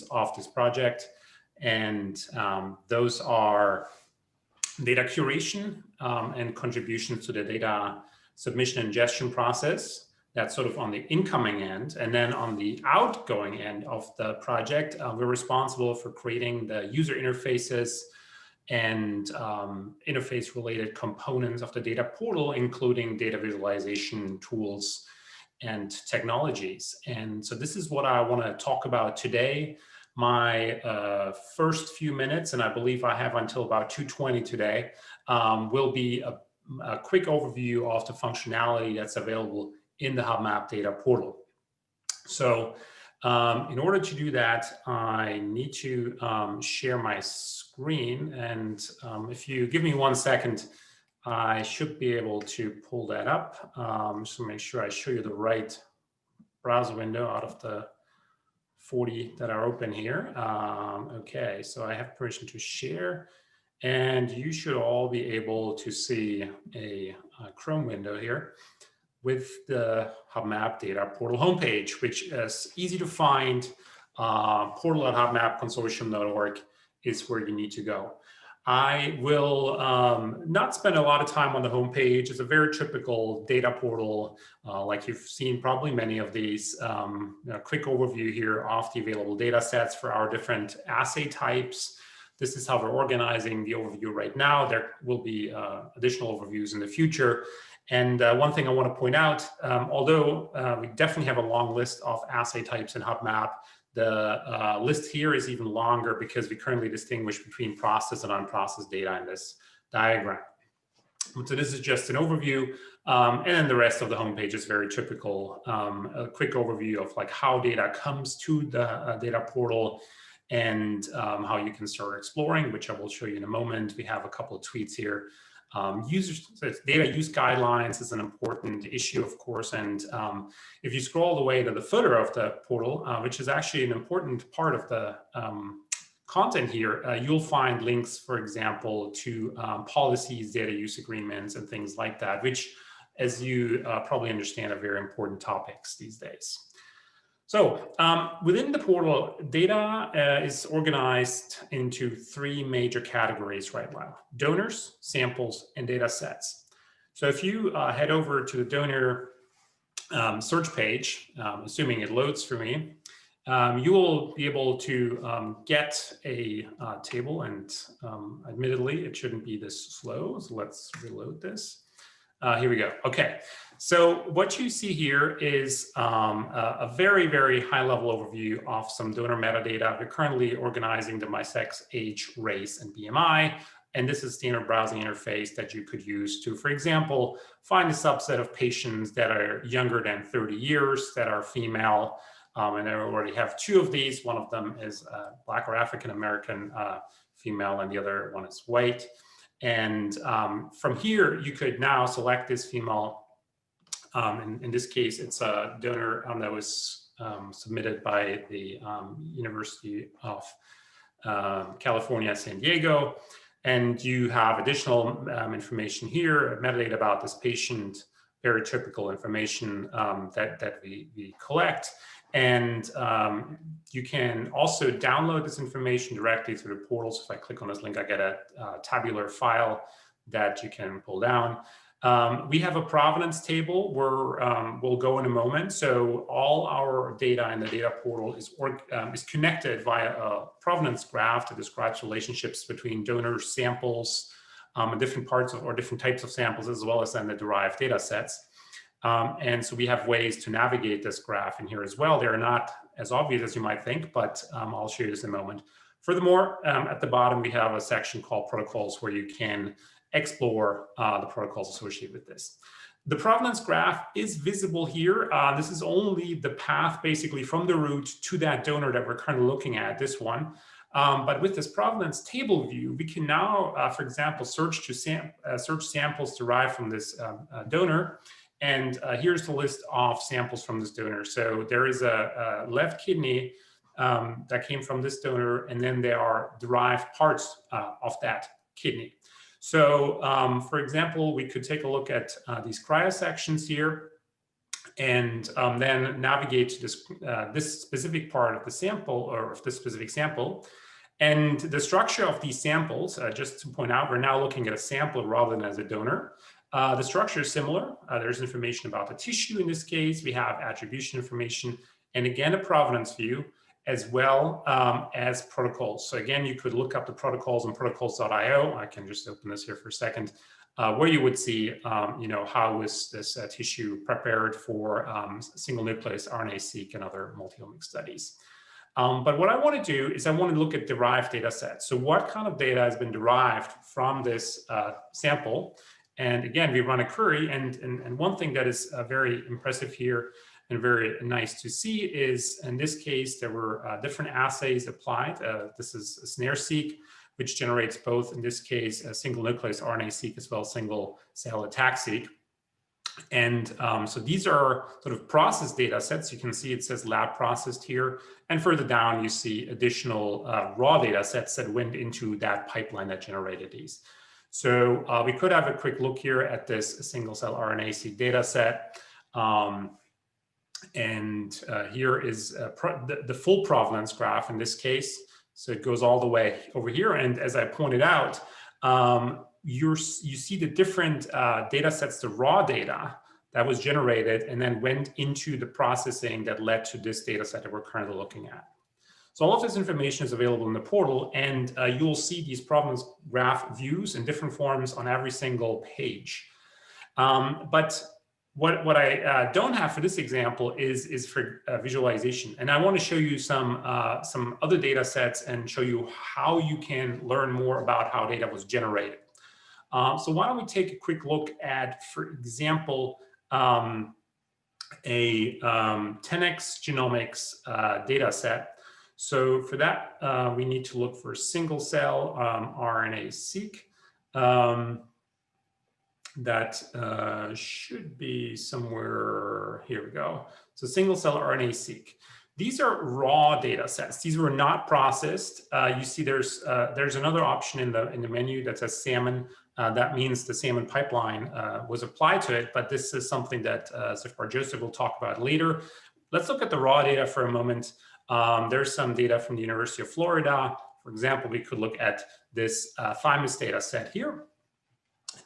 of this project. And those are data curation and contributions to the data submission and ingestion process. That's sort of on the incoming end. And then on the outgoing end of the project, we're responsible for creating the user interfaces and interface-related components of the data portal, including data visualization tools and technologies. And so this is what I want to talk about today. My first few minutes, and I believe I have until about 2:20 today, will be a quick overview of the functionality that's available in the HuBMAP data portal. So in order to do that, I need to share my screen. And if you give me 1 second, I should be able to pull that up. Just to make sure I show you the right browser window out of the 40 that are open here. Okay, so I have permission to share. And you should all be able to see a Chrome window here with the HuBMAP data portal homepage, which is easy to find. Portal.hubmapconsortium.org is where you need to go. I will not spend a lot of time on the homepage. It's a very typical data portal, like you've seen probably many of these. A quick overview here of the available data sets for our different assay types. This is how we're organizing the overview right now. There will be additional overviews in the future. And one thing I want to point out, although we definitely have a long list of assay types in HuBMAP, the list here is even longer because we currently distinguish between processed and unprocessed data in this diagram. So this is just an overview, and then the rest of the homepage is very typical. A quick overview of like how data comes to the data portal and how you can start exploring, which I will show you in a moment. We have a couple of tweets here. Data use guidelines is an important issue, of course, and if you scroll all the way to the footer of the portal, which is actually an important part of the content here, you'll find links, for example, to policies, data use agreements, and things like that, which, as you probably understand, are very important topics these days. So within the portal, data is organized into 3 major categories right now: donors, samples, and data sets. So if you head over to the donor search page, assuming it loads for me, you will be able to get a table, and admittedly, it shouldn't be this slow. So let's reload this. Here we go. Okay. So what you see here is a very, very high-level overview of some donor metadata. We're currently organizing the sex, age, race, and BMI. And this is standard browsing interface that you could use to, for example, find a subset of patients that are younger than 30 years, that are female. And I already have 2 of these. One of them is Black or African-American female, and the other one is white. And from here, you could now select this female. In this case, it's a donor that was submitted by the University of California, San Diego. And you have additional information here, metadata about this patient, very typical information that we collect. And you can also download this information directly through the portal. So if I click on this link, I get a tabular file that you can pull down. We have a provenance table where we'll go in a moment. So all our data in the data portal is connected via a provenance graph that describes relationships between donor samples and different parts of, or different types of samples, as well as then the derived data sets. And so we have ways to navigate this graph in here as well. They're not as obvious as you might think, but I'll show you this in a moment. Furthermore, at the bottom, we have a section called protocols where you can explore the protocols associated with this. The provenance graph is visible here. This is only the path basically from the root to that donor that we're currently looking at, this one. But with this provenance table view, we can now, for example, search samples derived from this donor. And here's the list of samples from this donor. So there is a left kidney that came from this donor, and then there are derived parts of that kidney. So for example, we could take a look at these cryosections here. and then navigate to this, this specific part of the sample, or of this specific sample. And the structure of these samples, just to point out, we're now looking at a sample rather than as a donor. The structure is similar. There's information about the tissue in this case. We have attribution information, and again, a provenance view, as well as protocols. So again, you could look up the protocols on protocols.io. I can just open this here for a second, where you would see, you know, how is this tissue prepared for single nucleus RNA-seq and other multi-omic studies. But what I want to do is I want to look at derived data sets. So what kind of data has been derived from this sample? And again, we run a query, and one thing that is very impressive here and very nice to see is, in this case, there were different assays applied. This is a snare-seq, which generates both, in this case, a single nucleus RNA-seq as well as single cell attack-seq. And so these are sort of process data sets. You can see it says lab processed here. And further down, you see additional raw data sets that went into that pipeline that generated these. So we could have a quick look here at this single cell RNA-seq data set. Here is the full provenance graph in this case. So it goes all the way over here. And as I pointed out, you see the different data sets, the raw data that was generated and then went into the processing that led to this data set that we're currently looking at. So all of this information is available in the portal, and you'll see these provenance graph views in different forms on every single page. But what I don't have for this example is for visualization. And I want to show you some other data sets and show you how you can learn more about how data was generated. So why don't we take a quick look at, for example, a 10x genomics data set. So for that, we need to look for single cell RNA-seq. That should be somewhere, here we go. So single cell RNA-seq. These are raw data sets. These were not processed. You see there's another option in the menu that says salmon. That means the salmon pipeline was applied to it, but this is something that Joseph will talk about later. Let's look at the raw data for a moment. There's some data from the University of Florida. For example, we could look at this thymus data set here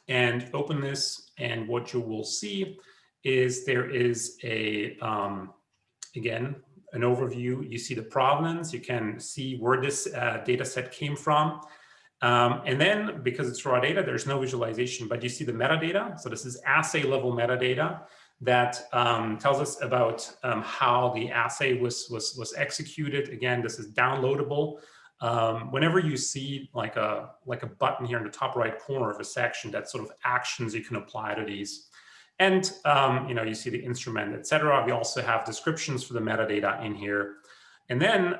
and open this, and what you will see is there is a, again, an overview. You see the provenance, you can see where this data set came from. And then, because it's raw data, there's no visualization, but you see the metadata. So this is assay level metadata that tells us about how the assay was executed. Again, this is downloadable. Whenever you see like a button here in the top right corner of a section, that's sort of actions you can apply to these. And you know, you see the instrument, etc. We also have descriptions for the metadata in here. And then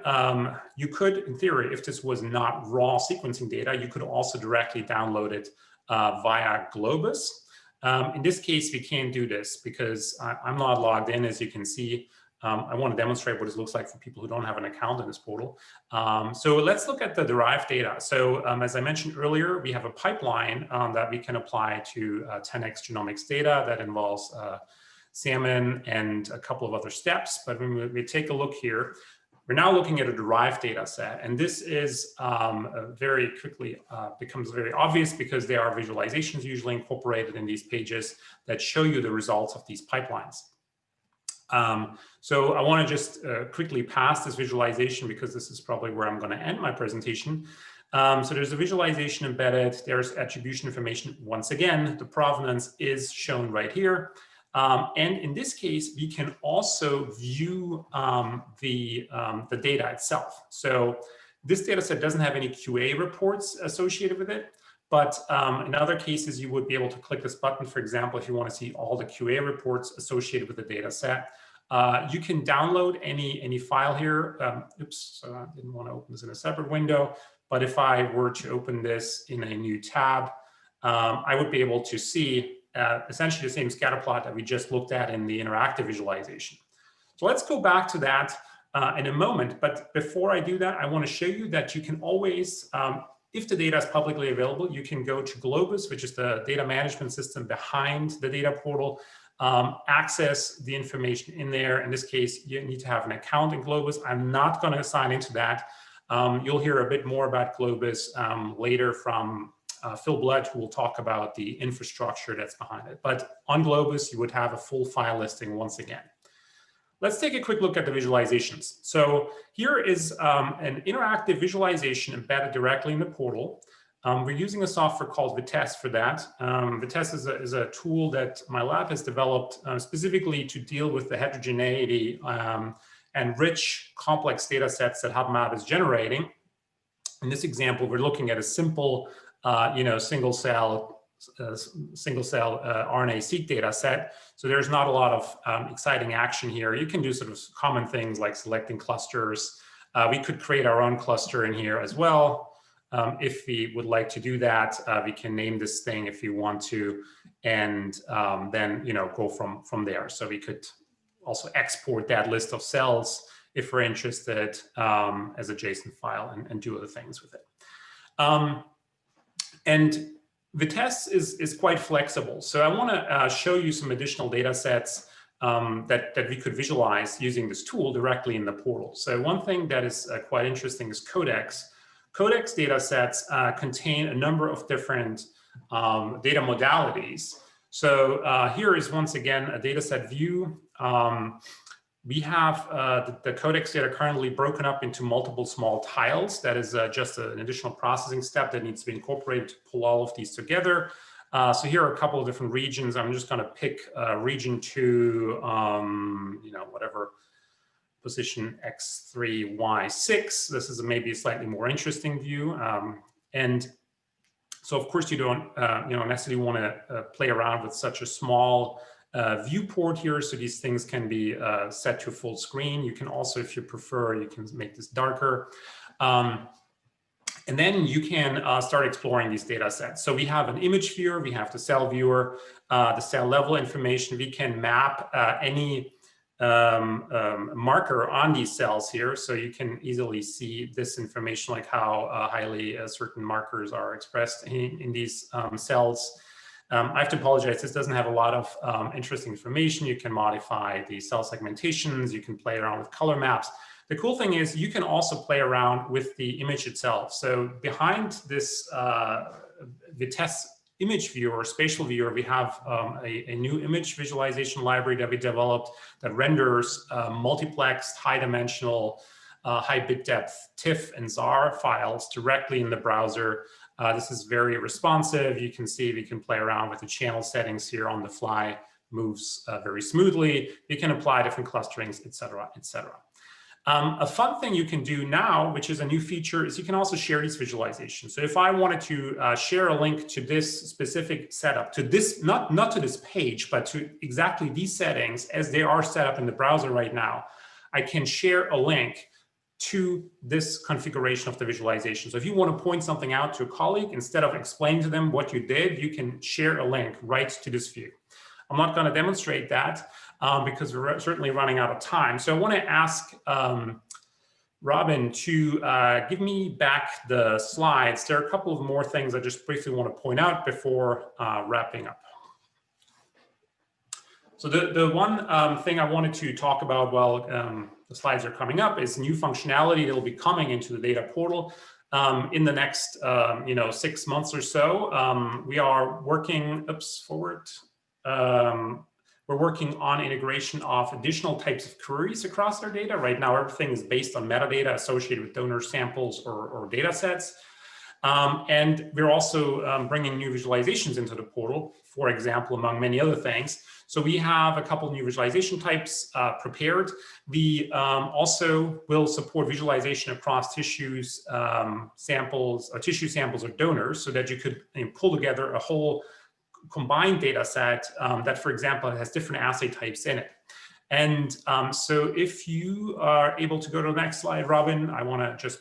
you could, in theory, if this was not raw sequencing data, you could also directly download it via Globus. In this case, we can't do this because I'm not logged in, as you can see. I want to demonstrate what it looks like for people who don't have an account in this portal. So let's look at the derived data. So as I mentioned earlier, we have a pipeline that we can apply to 10x genomics data that involves salmon and a couple of other steps. But when we take a look here, we're now looking at a derived data set. And this is very quickly becomes very obvious because there are visualizations usually incorporated in these pages that show you the results of these pipelines. So I want to just quickly pass this visualization because this is probably where I'm going to end my presentation. So there's a visualization embedded. There's attribution information. Once again, the provenance is shown right here. And in this case, we can also view the data itself. So this data set doesn't have any QA reports associated with it. But in other cases, you would be able to click this button, for example, if you want to see all the QA reports associated with the data set. You can download any file here. Oops, so I didn't want to open this in a separate window. But if I were to open this in a new tab, I would be able to see essentially the same scatter plot that we just looked at in the interactive visualization. So let's go back to that in a moment. But before I do that, I want to show you that you can always, if the data is publicly available, you can go to Globus, which is the data management system behind the data portal. access the information in there. In this case, you need to have an account in Globus. I'm not going to sign into that. You'll hear a bit more about Globus later from Phil Blood, who will talk about the infrastructure that's behind it. But on Globus, you would have a full file listing once again. Let's take a quick look at the visualizations. So here is an interactive visualization embedded directly in the portal. We're using a software called Vitesse for that. Vitesse is a tool that my lab has developed specifically to deal with the heterogeneity and rich, complex data sets that HuBMAP is generating. In this example, we're looking at a simple, single cell RNA-seq data set. So there's not a lot of exciting action here. You can do sort of common things like selecting clusters. We could create our own cluster in here as well. If we would like to do that, we can name this thing if you want to, and then go from there. So we could also export that list of cells if we're interested as a JSON file and do other things with it. And Vitesse is quite flexible. So I want to show you some additional data sets that we could visualize using this tool directly in the portal. So one thing that is quite interesting is Codex. Codex data sets contain a number of different data modalities. So here is once again a data set view. We have the Codex data currently broken up into multiple small tiles. That is just an additional processing step that needs to be incorporated to pull all of these together. So here are a couple of different regions. I'm just going to pick region 2, whatever, position X3, Y6. This is maybe a slightly more interesting view. And so, of course, you don't necessarily want to play around with such a small viewport here. So these things can be set to full screen. You can also, if you prefer, you can make this darker. And then you can start exploring these data sets. So we have an image viewer, we have the cell viewer, the cell level information. We can map any marker on these cells here. So you can easily see this information, like how highly certain markers are expressed in these cells. I have to apologize, this doesn't have a lot of interesting information. You can modify the cell segmentations, you can play around with color maps. The cool thing is you can also play around with the image itself. So behind this Vitesse image viewer, spatial viewer, we have a new image visualization library that we developed that renders multiplexed, high-dimensional, high bit depth TIFF and ZAR files directly in the browser. This is very responsive. You can see we can play around with the channel settings here on the fly, moves very smoothly. You can apply different clusterings, et cetera, et cetera. A fun thing you can do now, which is a new feature, is you can also share these visualizations. So if I wanted to share a link to this specific setup, to this, not to this page, but to exactly these settings as they are set up in the browser right now, I can share a link to this configuration of the visualization. So if you want to point something out to a colleague, instead of explaining to them what you did, you can share a link right to this view. I'm not going to demonstrate that because we're certainly running out of time. So I want to ask Robin to give me back the slides. There are a couple of more things I just briefly want to point out before wrapping up. So the one thing I wanted to talk about while the slides are coming up is new functionality that will be coming into the data portal in the next 6 months or so. We are working, we're working on integration of additional types of queries across our data. Right now, everything is based on metadata associated with donor samples or data sets. And we're also bringing new visualizations into the portal, for example, among many other things. So we have a couple new visualization types prepared. We also will support visualization across tissues, samples, or tissue samples or donors, so that you could pull together a whole combined data set that, for example, has different assay types in it. And so if you are able to go to the next slide, Robin, I want to just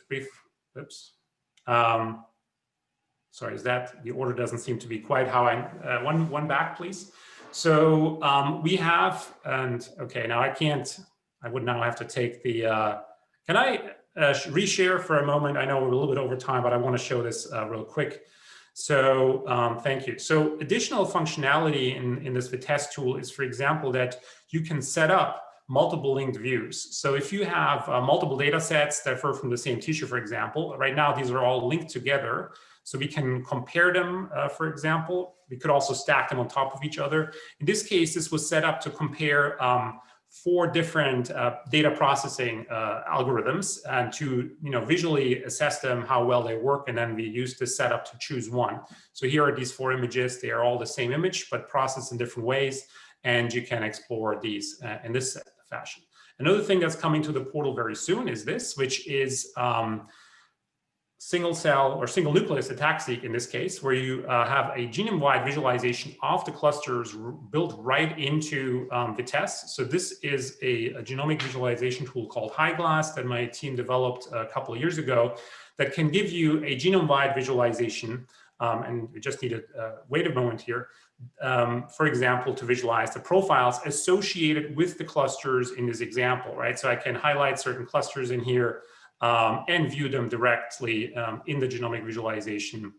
sorry, is that the order doesn't seem to be quite how I, one back, please. So we have, and okay, now I would now have to take the, can I reshare for a moment? I know we're a little bit over time, but I want to show this real quick. So thank you. So additional functionality in this Vitesse tool is, for example, that you can set up multiple linked views. So if you have multiple data sets that differ from the same tissue, for example, right now these are all linked together. So we can compare them, for example. We could also stack them on top of each other. In this case, this was set up to compare 4 different data processing algorithms and to visually assess them, how well they work, and then we use this setup to choose one. So here are these 4 images. They are all the same image, but processed in different ways, and you can explore these in this fashion. Another thing that's coming to the portal very soon is this, which is single cell or single nucleus ATAC-seq in this case, where you have a genome-wide visualization of the clusters built right into Vitesse. So this is a genomic visualization tool called HiGlass that my team developed a couple of years ago that can give you a genome-wide visualization. And we just need to wait a moment here. For example, to visualize the profiles associated with the clusters in this example, right? So I can highlight certain clusters in here and view them directly in the genomic visualization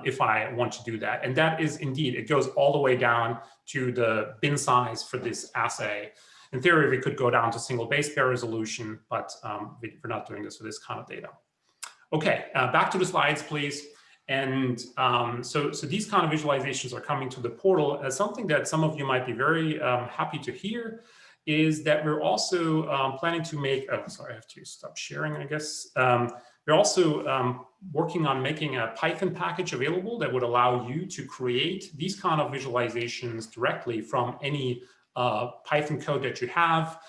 if I want to do that. And that is indeed, it goes all the way down to the bin size for this assay. In theory, we could go down to single base pair resolution, but we're not doing this for this kind of data. Okay, back to the slides, please. And so these kind of visualizations are coming to the portal. Something that some of you might be very happy to hear is that we're also planning to make, oh, sorry, I have to stop sharing, I guess. We're also working on making a Python package available that would allow you to create these kind of visualizations directly from any Python code that you have.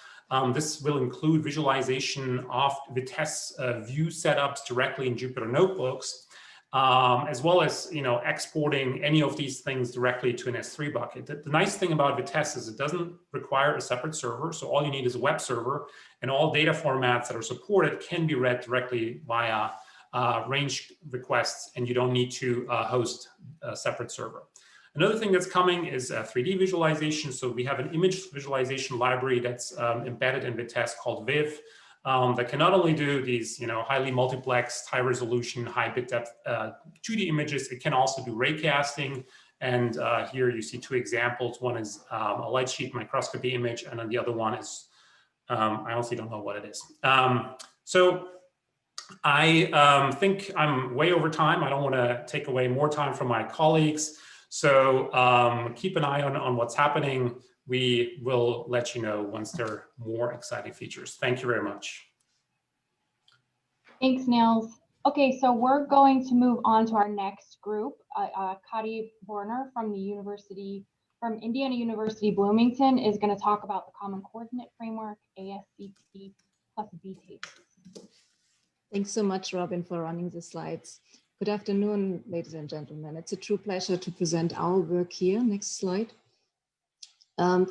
This will include visualization of Vitesse view setups directly in Jupyter Notebooks, as well as exporting any of these things directly to an S3 bucket. The nice thing about Vitesse is it doesn't require a separate server, so all you need is a web server, and all data formats that are supported can be read directly via range requests, and you don't need to host a separate server. Another thing that's coming is 3D visualization. So we have an image visualization library that's embedded in Vitesse called Viv. That can not only do these, highly multiplexed, high resolution, high bit depth 2D images, it can also do raycasting. And here you see 2 examples. One is a light sheet microscopy image, and then the other one is, I honestly don't know what it is. So I think I'm way over time. I don't want to take away more time from my colleagues. So keep an eye on what's happening. We will let you know once there are more exciting features. Thank you very much. Thanks, Niels. Okay, so we're going to move on to our next group. Kati Borner from Indiana University Bloomington is going to talk about the Common Coordinate Framework, ASCT+B tables. Thanks so much, Robin, for running the slides. Good afternoon, ladies and gentlemen. It's a true pleasure to present our work here. Next slide.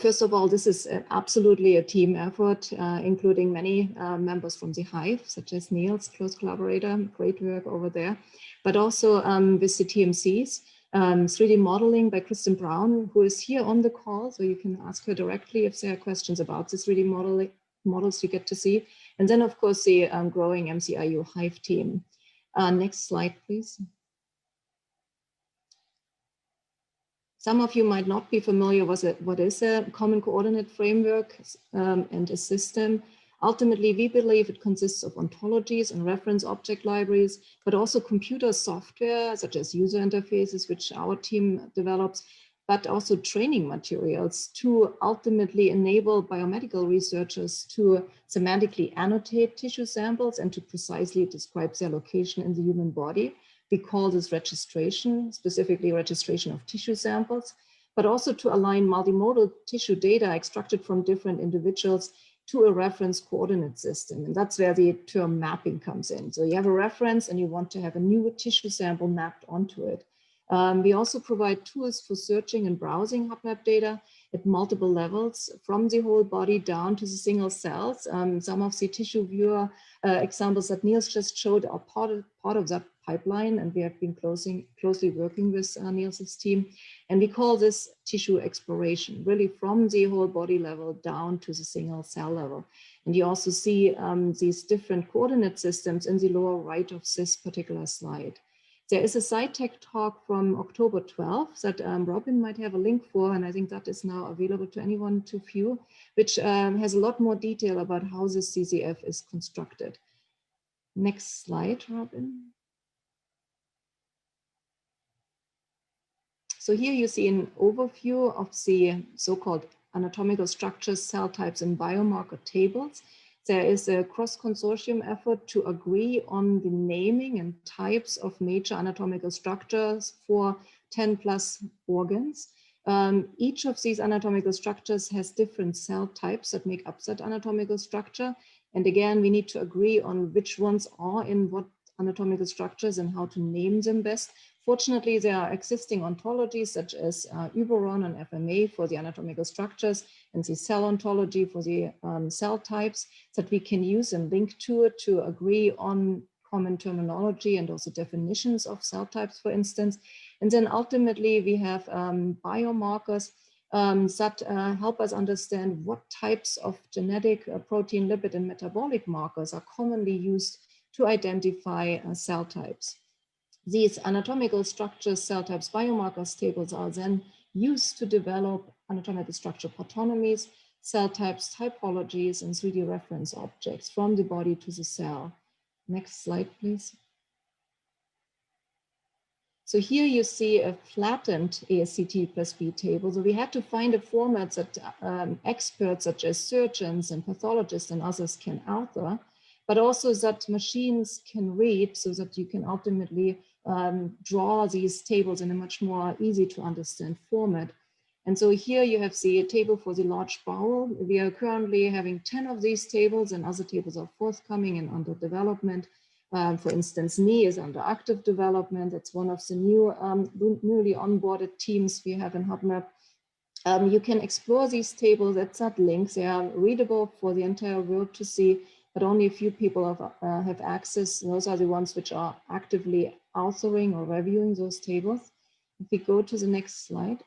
First of all, this is absolutely a team effort, including many members from the Hive, such as Niels, close collaborator, great work over there, but also with the TMCs, 3D modeling by Kristen Brown, who is here on the call, so you can ask her directly if there are questions about the 3D models you get to see. And then, of course, the growing MCIU Hive team. Next slide, please. Some of you might not be familiar with what is a common coordinate framework and a system. Ultimately, we believe it consists of ontologies and reference object libraries, but also computer software, such as user interfaces, which our team develops, but also training materials to ultimately enable biomedical researchers to semantically annotate tissue samples and to precisely describe their location in the human body. We call this registration, specifically registration of tissue samples, but also to align multimodal tissue data extracted from different individuals to a reference coordinate system. And that's where the term mapping comes in. So you have a reference and you want to have a new tissue sample mapped onto it. We also provide tools for searching and browsing HuBMAP data at multiple levels, from the whole body down to the single cells. Some of the tissue viewer examples that Niels just showed are part of that pipeline, and we have been closely working with Niels's team. And we call this tissue exploration, really from the whole body level down to the single cell level. And you also see these different coordinate systems in the lower right of this particular slide. There is a SciTech talk from October 12th that Robin might have a link for, and I think that is now available to anyone to view, which has a lot more detail about how this CCF is constructed. Next slide, Robin. So here you see an overview of the so-called anatomical structures, cell types, and biomarker tables. There is a cross-consortium effort to agree on the naming and types of major anatomical structures for 10 plus organs. Each of these anatomical structures has different cell types that make up that anatomical structure. And again, we need to agree on which ones are in what anatomical structures and how to name them best. Fortunately, there are existing ontologies such as HuBMAP and FMA for the anatomical structures and the cell ontology for the cell types that we can use and link to it to agree on common terminology and also definitions of cell types, for instance. And then ultimately we have biomarkers that help us understand what types of genetic, protein, lipid, and metabolic markers are commonly used to identify cell types. These anatomical structures, cell types, biomarkers tables are then used to develop anatomical structure pathonymies, cell types, typologies, and 3D reference objects from the body to the cell. Next slide, please. So here you see a flattened ASCT+B table. So we had to find a format that experts such as surgeons and pathologists and others can author, but also that machines can read so that you can ultimately draw these tables in a much more easy to understand format. And so here you have the table for the large bowel. We are currently having 10 of these tables, and other tables are forthcoming and under development. For instance, knee is under active development. It's one of the new newly onboarded teams we have in HuBMAP. You can explore these tables at that link. They are readable for the entire world to see, but only a few people have access. Those are the ones which are actively authoring or reviewing those tables. If we go to the next slide.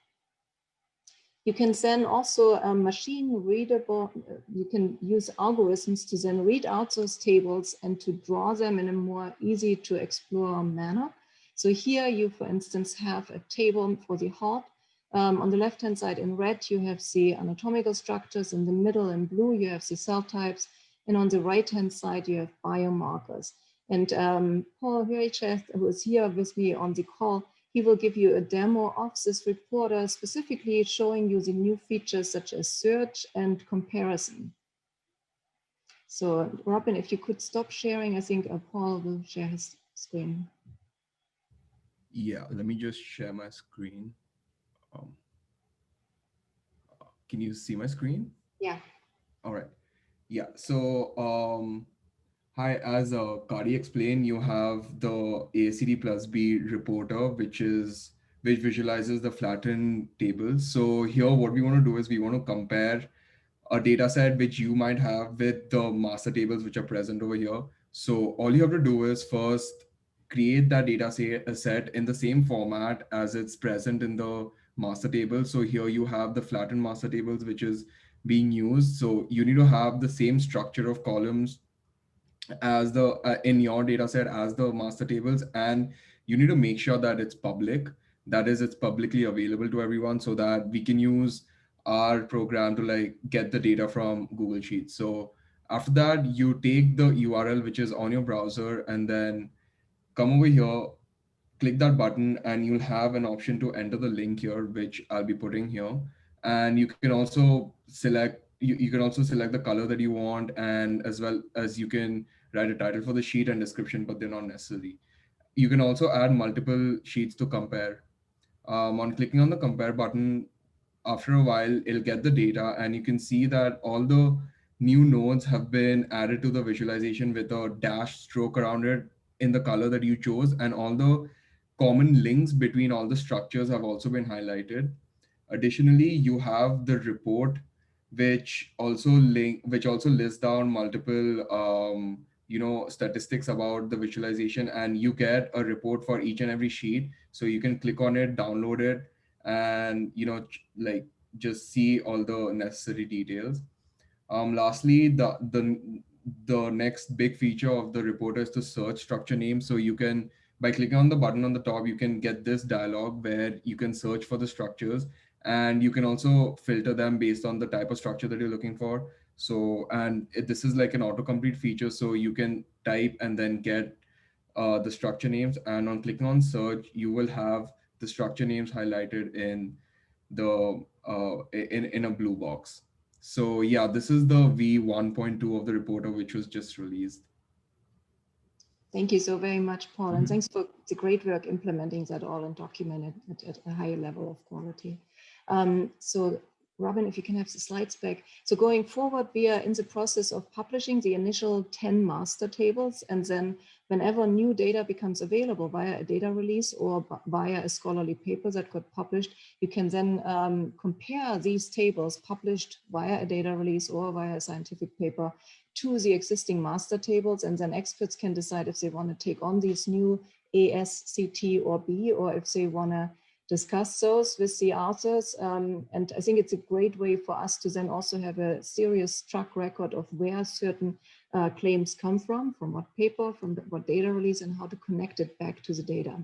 You can then also machine readable, you can use algorithms to then read out those tables and to draw them in a more easy to explore manner. So here you, for instance, have a table for the heart. On the left-hand side in red, you have the anatomical structures. In the middle in blue, you have the cell types. And on the right-hand side, you have biomarkers. And Paul Hiricheth, who is here with me on the call, he will give you a demo of this reporter, specifically showing you the new features such as search and comparison. So Robin, if you could stop sharing, I think Paul will share his screen. Yeah, let me just share my screen. Can you see my screen? Yeah. All right. Yeah, so hi, as Kari explained, you have the ASCT+B Reporter, which visualizes the flattened tables. So here what we want to do is we want to compare a data set which you might have with the master tables which are present over here. So all you have to do is first create that data set in the same format as it's present in the master table. So here you have the flattened master tables, which is being used. So you need to have the same structure of columns as the in your data set as the master tables, and you need to make sure that it's public, that is it's publicly available to everyone, so that we can use our program to like get the data from Google Sheets. So after that, you take the URL which is on your browser and then come over here, click that button, and you'll have an option to enter the link here, which I'll be putting here. And you can also select, you can also select the color that you want, and as well as you can write a title for the sheet and description, but they're not necessary. You can also add multiple sheets to compare. On clicking on the compare button, after a while, it'll get the data, and you can see that all the new nodes have been added to the visualization with a dash stroke around it in the color that you chose, and all the common links between all the structures have also been highlighted. Additionally, you have the report, which also lists down multiple statistics about the visualization, and you get a report for each and every sheet. So you can click on it, download it, and just see all the necessary details. Lastly, the next big feature of the reporter is the search structure name. So you can by clicking on the button on the top, you can get this dialog where you can search for the structures, and you can also filter them based on the type of structure that you're looking for. So, and this is like an autocomplete feature, so you can type and then get the structure names, and on clicking on search, you will have the structure names highlighted in the in a blue box. So yeah, this is the V1.2 of the reporter, which was just released. Thank you so very much, Paul, and thanks for the great work implementing that all and documenting it at a higher level of quality. So Robin, if you can have the slides back. So going forward, we are in the process of publishing the initial 10 master tables, and then whenever new data becomes available via a data release or via a scholarly paper that got published, you can then compare these tables published via a data release or via a scientific paper to the existing master tables, and then experts can decide if they want to take on these new ASCT+B or if they want to discuss those with the authors. And I think it's a great way for us to then also have a serious track record of where certain claims come from what paper, from what data release, and how to connect it back to the data.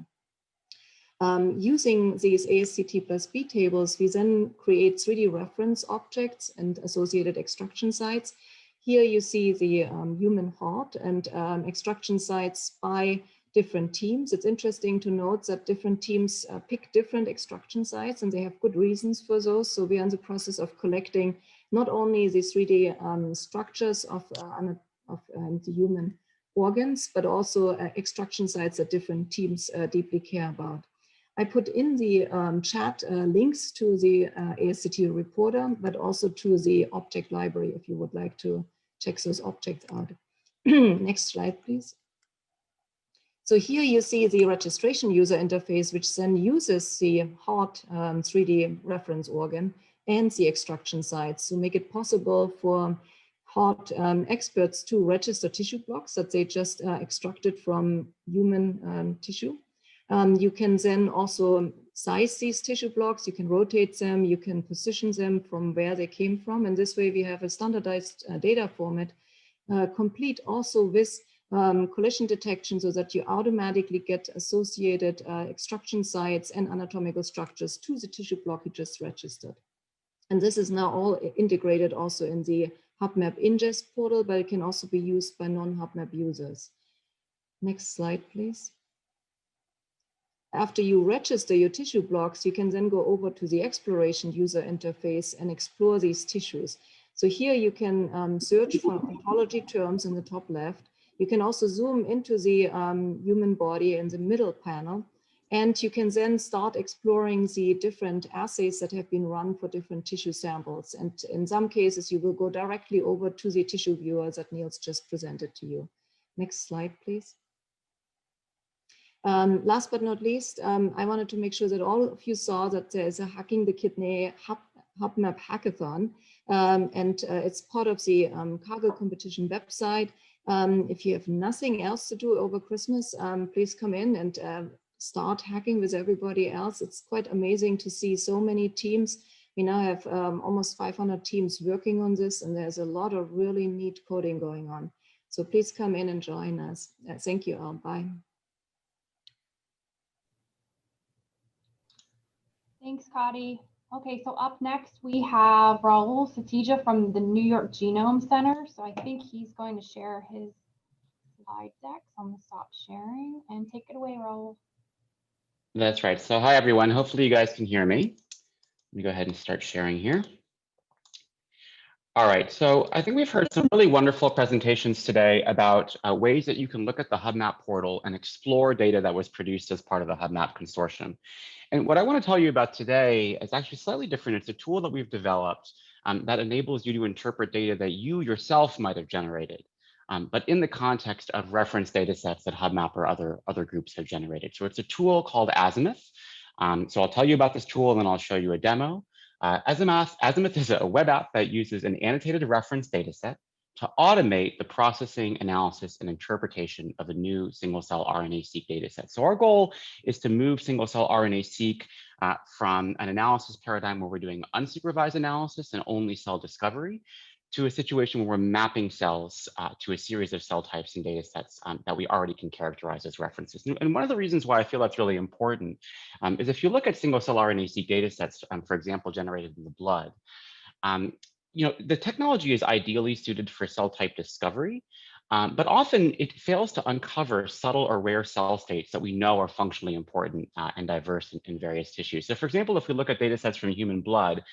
Using these ASCT+B tables, we then create 3D reference objects and associated extraction sites. Here you see the human heart and extraction sites by different teams. It's interesting to note that different teams pick different extraction sites, and they have good reasons for those. So we are in the process of collecting not only the 3D structures of the human organs, but also extraction sites that different teams deeply care about. I put in the chat links to the ASCT reporter, but also to the object library if you would like to check those objects out. Next slide, please. So here you see the registration user interface, which then uses the heart 3D reference organ and the extraction sites to make it possible for heart experts to register tissue blocks that they just extracted from human tissue. You can then also size these tissue blocks, you can rotate them, you can position them from where they came from. And this way we have a standardized data format complete also with collision detection, so that you automatically get associated extraction sites and anatomical structures to the tissue block you just registered. And this is now all integrated also in the HuBMAP ingest portal, but it can also be used by non-HuBMAP users. Next slide, please. After you register your tissue blocks, you can then go over to the exploration user interface and explore these tissues. So here you can search for ontology terms in the top left. You can also zoom into the human body in the middle panel, and you can then start exploring the different assays that have been run for different tissue samples. And in some cases, you will go directly over to the tissue viewer that Niels just presented to you. Next slide, please. Last but not least, I wanted to make sure that all of you saw that there's a Hacking the Kidney HuBMAP hackathon, and it's part of the Kaggle competition website. If you have nothing else to do over Christmas, please come in and start hacking with everybody else. It's quite amazing to see so many teams. We now have almost 500 teams working on this, and there's a lot of really neat coding going on. So please come in and join us. Thank you all. Bye. Thanks, Kadi. Okay, so up next we have Rahul Satija from the New York Genome Center. So I think he's going to share his slide deck. So I'm going to stop sharing and take it away, Rahul. That's right. So hi, everyone. Hopefully you guys can hear me. Let me go ahead and start sharing here. All right, so I think we've heard some really wonderful presentations today about ways that you can look at the HuBMAP portal and explore data that was produced as part of the HuBMAP consortium. And what I want to tell you about today is actually slightly different. It's a tool that we've developed that enables you to interpret data that you yourself might have generated, but in the context of reference data sets that HuBMAP or other groups have generated. So it's a tool called Azimuth. So I'll tell you about this tool and then I'll show you a demo. Azimuth is a web app that uses an annotated reference data set to automate the processing, analysis, and interpretation of a new single-cell RNA-seq data set. So our goal is to move single-cell RNA-seq from an analysis paradigm where we're doing unsupervised analysis and only cell discovery to a situation where we're mapping cells to a series of cell types and data sets that we already can characterize as references. And one of the reasons why I feel that's really important is if you look at single cell RNA-seq data sets, for example, generated in the blood, the technology is ideally suited for cell type discovery, but often it fails to uncover subtle or rare cell states that we know are functionally important and diverse in various tissues. So for example, if we look at data sets from human blood,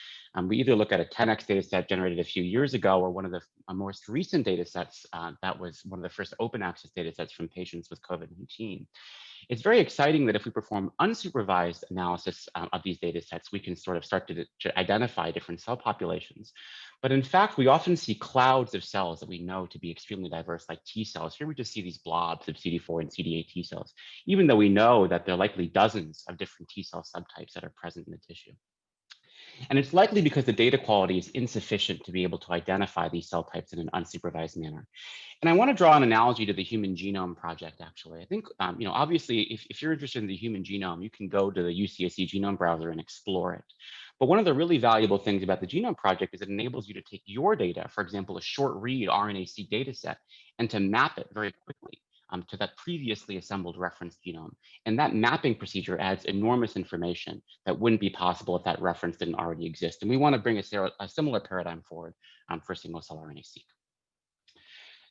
we either look at a 10x data set generated a few years ago, or one of the most recent data sets that was one of the first open access data sets from patients with COVID-19. It's very exciting that if we perform unsupervised analysis of these data sets, we can sort of start to identify different cell populations. But in fact, we often see clouds of cells that we know to be extremely diverse, like T cells. Here we just see these blobs of CD4 and CD8 T cells, even though we know that there are likely dozens of different T cell subtypes that are present in the tissue. And it's likely because the data quality is insufficient to be able to identify these cell types in an unsupervised manner. And I want to draw an analogy to the Human Genome Project, actually. I think, obviously, if you're interested in the human genome, you can go to the UCSC genome browser and explore it. But one of the really valuable things about the Genome Project is it enables you to take your data, for example, a short read RNA-seq data set, and to map it very quickly to that previously assembled reference genome. And that mapping procedure adds enormous information that wouldn't be possible if that reference didn't already exist. And we want to bring a similar paradigm forward for single cell RNA-seq.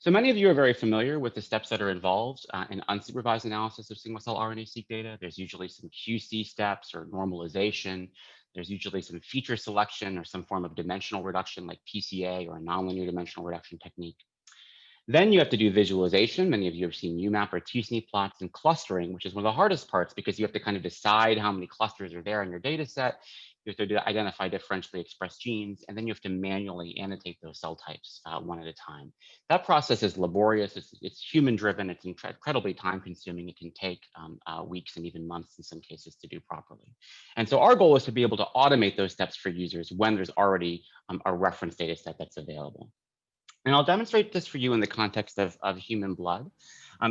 So many of you are very familiar with the steps that are involved in unsupervised analysis of single cell RNA-seq data. There's usually some QC steps or normalization. There's usually some feature selection or some form of dimensional reduction like PCA or a nonlinear dimensional reduction technique. Then you have to do visualization. Many of you have seen UMAP or t-SNE plots, and clustering, which is one of the hardest parts because you have to kind of decide how many clusters are there in your data set. You have to identify differentially expressed genes, and then you have to manually annotate those cell types one at a time. That process is laborious, it's human-driven, it's incredibly time-consuming. It can take weeks and even months in some cases to do properly. And so our goal is to be able to automate those steps for users when there's already a reference data set that's available. And I'll demonstrate this for you in the context of human blood.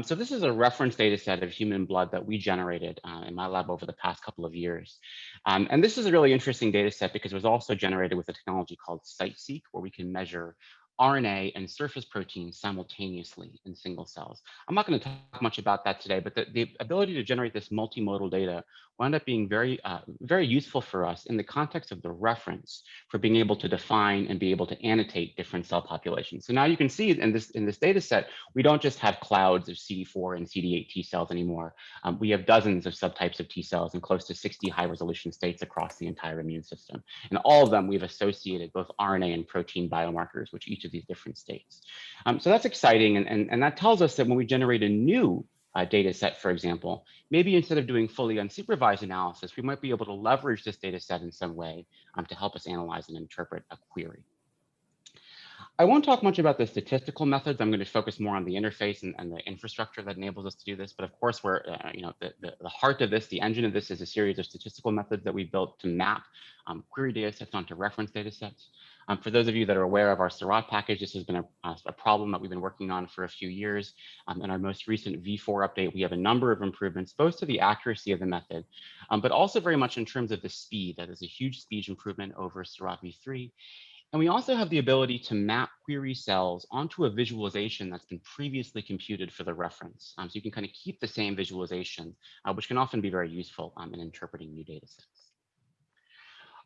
So this is a reference data set of human blood that we generated in my lab over the past couple of years. And this is a really interesting data set because it was also generated with a technology called CiteSeq, where we can measure RNA and surface proteins simultaneously in single cells. I'm not going to talk much about that today, but the ability to generate this multimodal data wound up being very useful for us in the context of the reference for being able to define and be able to annotate different cell populations. So now you can see in this data set, we don't just have clouds of CD4 and CD8 T cells anymore. We have dozens of subtypes of T cells and close to 60 high resolution states across the entire immune system. And all of them, we've associated both RNA and protein biomarkers, which each of these different states. So that's exciting. And that tells us that when we generate a new data set, for example, maybe instead of doing fully unsupervised analysis, we might be able to leverage this data set in some way to help us analyze and interpret a query. I won't talk much about the statistical methods. I'm going to focus more on the interface and the infrastructure that enables us to do this. But of course, we're, the heart of this, the engine of this is a series of statistical methods that we built to map query data sets onto reference data sets. For those of you that are aware of our Seurat package, this has been a problem that we've been working on for a few years. In our most recent V4 update, we have a number of improvements, both to the accuracy of the method, but also very much in terms of the speed. That is a huge speed improvement over Seurat V3. And we also have the ability to map query cells onto a visualization that's been previously computed for the reference. So you can kind of keep the same visualization, which can often be very useful in interpreting new data sets.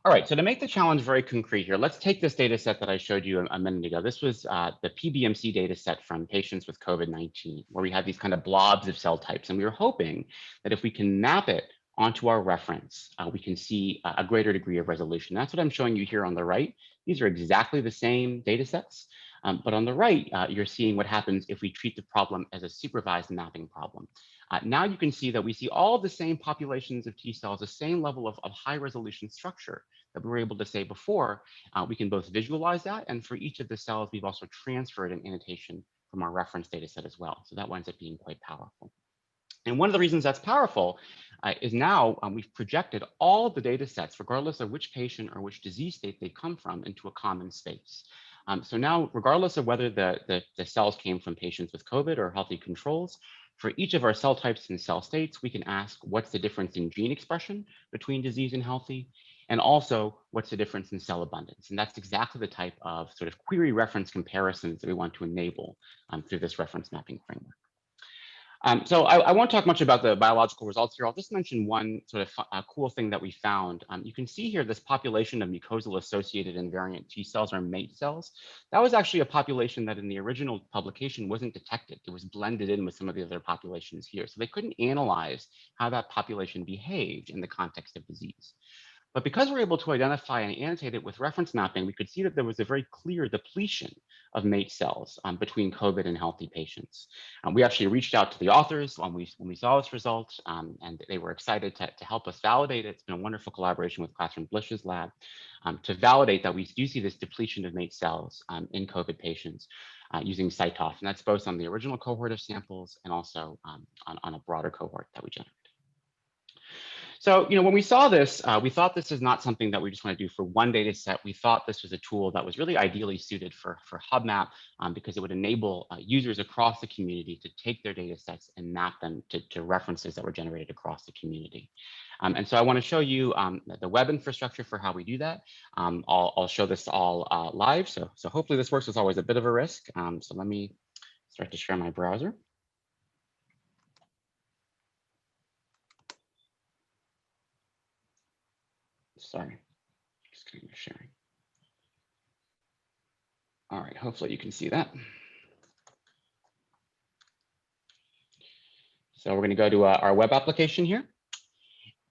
All right, so to make the challenge very concrete here, let's take this data set that I showed you a minute ago. This was the PBMC data set from patients with COVID-19, where we had these kind of blobs of cell types. And we were hoping that if we can map it onto our reference, we can see a greater degree of resolution. That's what I'm showing you here on the right. These are exactly the same data sets, but on the right, you're seeing what happens if we treat the problem as a supervised mapping problem. Now you can see that we see all the same populations of T cells, the same level of high resolution structure that we were able to say before. We can both visualize that, and for each of the cells, we've also transferred an annotation from our reference data set as well. So that winds up being quite powerful. And one of the reasons that's powerful is now we've projected all of the data sets, regardless of which patient or which disease state they come from, into a common space. So now, regardless of whether the cells came from patients with COVID or healthy controls, for each of our cell types and cell states, we can ask what's the difference in gene expression between disease and healthy. And also, what's the difference in cell abundance? And that's exactly the type of sort of query reference comparisons that we want to enable through this reference mapping framework. So I won't talk much about the biological results here. I'll just mention one sort of cool thing that we found. You can see here this population of mucosal associated invariant T cells, or MATE cells. That was actually a population that in the original publication wasn't detected. It was blended in with some of the other populations here. So they couldn't analyze how that population behaved in the context of disease. But because we're able to identify and annotate it with reference mapping, we could see that there was a very clear depletion of MATE cells between COVID and healthy patients. We actually reached out to the authors when we saw this result, and they were excited to help us validate it. It's been a wonderful collaboration with Catherine Blish's lab to validate that we do see this depletion of MATE cells in COVID patients using CyTOF. And that's both on the original cohort of samples and also on a broader cohort that we generated. So, when we saw this, we thought this is not something that we just want to do for one data set. We thought this was a tool that was really ideally suited for HuBMAP because it would enable users across the community to take their data sets and map them to references that were generated across the community. And so I want to show you the web infrastructure for how we do that. I'll show this all live. So hopefully this works. It's always a bit of a risk. So let me start to share my browser. Sorry, just kind of sharing. All right, hopefully you can see that. So we're going to go to our web application here.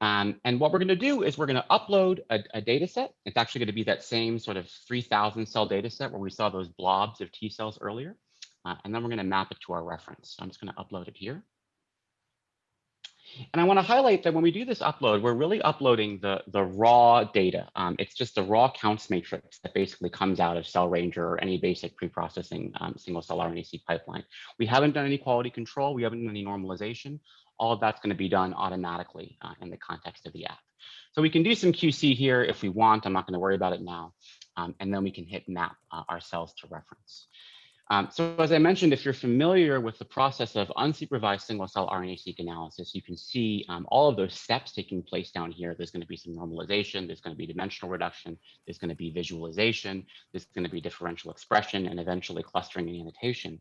And what we're going to do is we're going to upload a data set. It's actually going to be that same sort of 3,000 cell data set where we saw those blobs of T cells earlier. And then we're going to map it to our reference. So I'm just going to upload it here. And I want to highlight that when we do this upload, we're really uploading the raw data. It's just the raw counts matrix that basically comes out of CellRanger or any basic pre-processing single cell RNA-seq pipeline. We haven't done any quality control. We haven't done any normalization. All of that's going to be done automatically in the context of the app. So we can do some QC here if we want. I'm not going to worry about it now. And then we can hit map our cells to reference. So as I mentioned, if you're familiar with the process of unsupervised single cell RNA-seq analysis, you can see all of those steps taking place down here. There's going to be some normalization, there's going to be dimensional reduction, there's going to be visualization, there's going to be differential expression, and eventually clustering and annotation.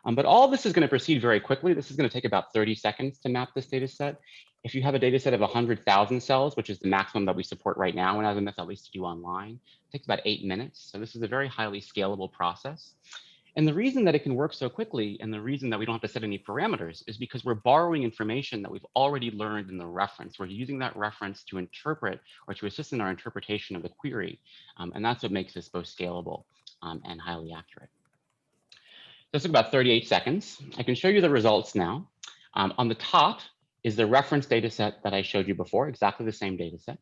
But all of this is going to proceed very quickly. This is going to take about 30 seconds to map this data set. If you have a data set of 100,000 cells, which is the maximum that we support right now, and as a method at least to do online, it takes about 8 minutes. So this is a very highly scalable process. And the reason that it can work so quickly and the reason that we don't have to set any parameters is because we're borrowing information that we've already learned in the reference. We're using that reference to interpret or to assist in our interpretation of the query. And that's what makes this both scalable and highly accurate. This took about 38 seconds. I can show you the results now. On the top is the reference data set that I showed you before, exactly the same data set.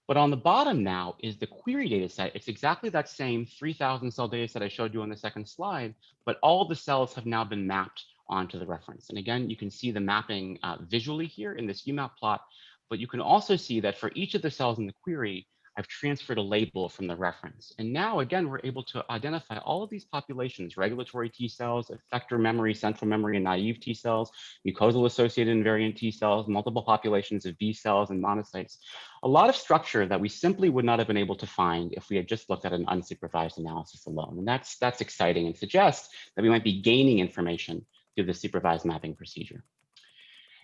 But on the bottom now is the query data set. It's exactly that same 3,000 cell data set I showed you on the second slide, but all the cells have now been mapped onto the reference. And again, you can see the mapping visually here in this HuBMAP plot, but you can also see that for each of the cells in the query, I've transferred a label from the reference. And now, again, we're able to identify all of these populations, regulatory T cells, effector memory, central memory, and naive T cells, mucosal-associated invariant T cells, multiple populations of B cells and monocytes. A lot of structure that we simply would not have been able to find if we had just looked at an unsupervised analysis alone. And that's exciting and suggests that we might be gaining information through the supervised mapping procedure.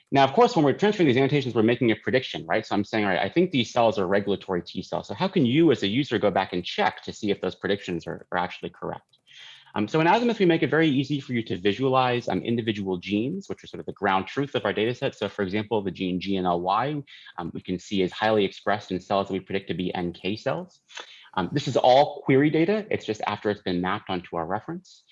Now, of course, when we're transferring these annotations, we're making a prediction, right? So I'm saying, all right, I think these cells are regulatory T cells. So how can you as a user go back and check to see if those predictions are actually correct? So in Azimuth, we make it very easy for you to visualize individual genes, which are sort of the ground truth of our data set. So for example, the gene GNLY, we can see is highly expressed in cells that we predict to be NK cells. This is all query data. It's just after it's been mapped onto our reference.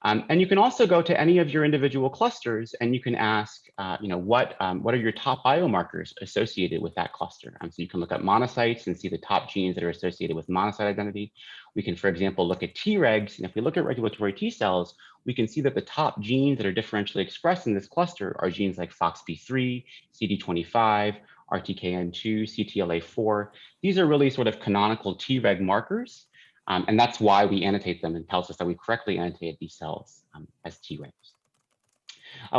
And you can also go to any of your individual clusters and you can ask, what are your top biomarkers associated with that cluster? So you can look at monocytes and see the top genes that are associated with monocyte identity. We can, for example, look at Tregs. And if we look at regulatory T cells, we can see that the top genes that are differentially expressed in this cluster are genes like FOXP3, CD25, RTKN2, CTLA4. These are really sort of canonical Treg markers. And that's why we annotate them and tells us that we correctly annotated these cells as Tregs.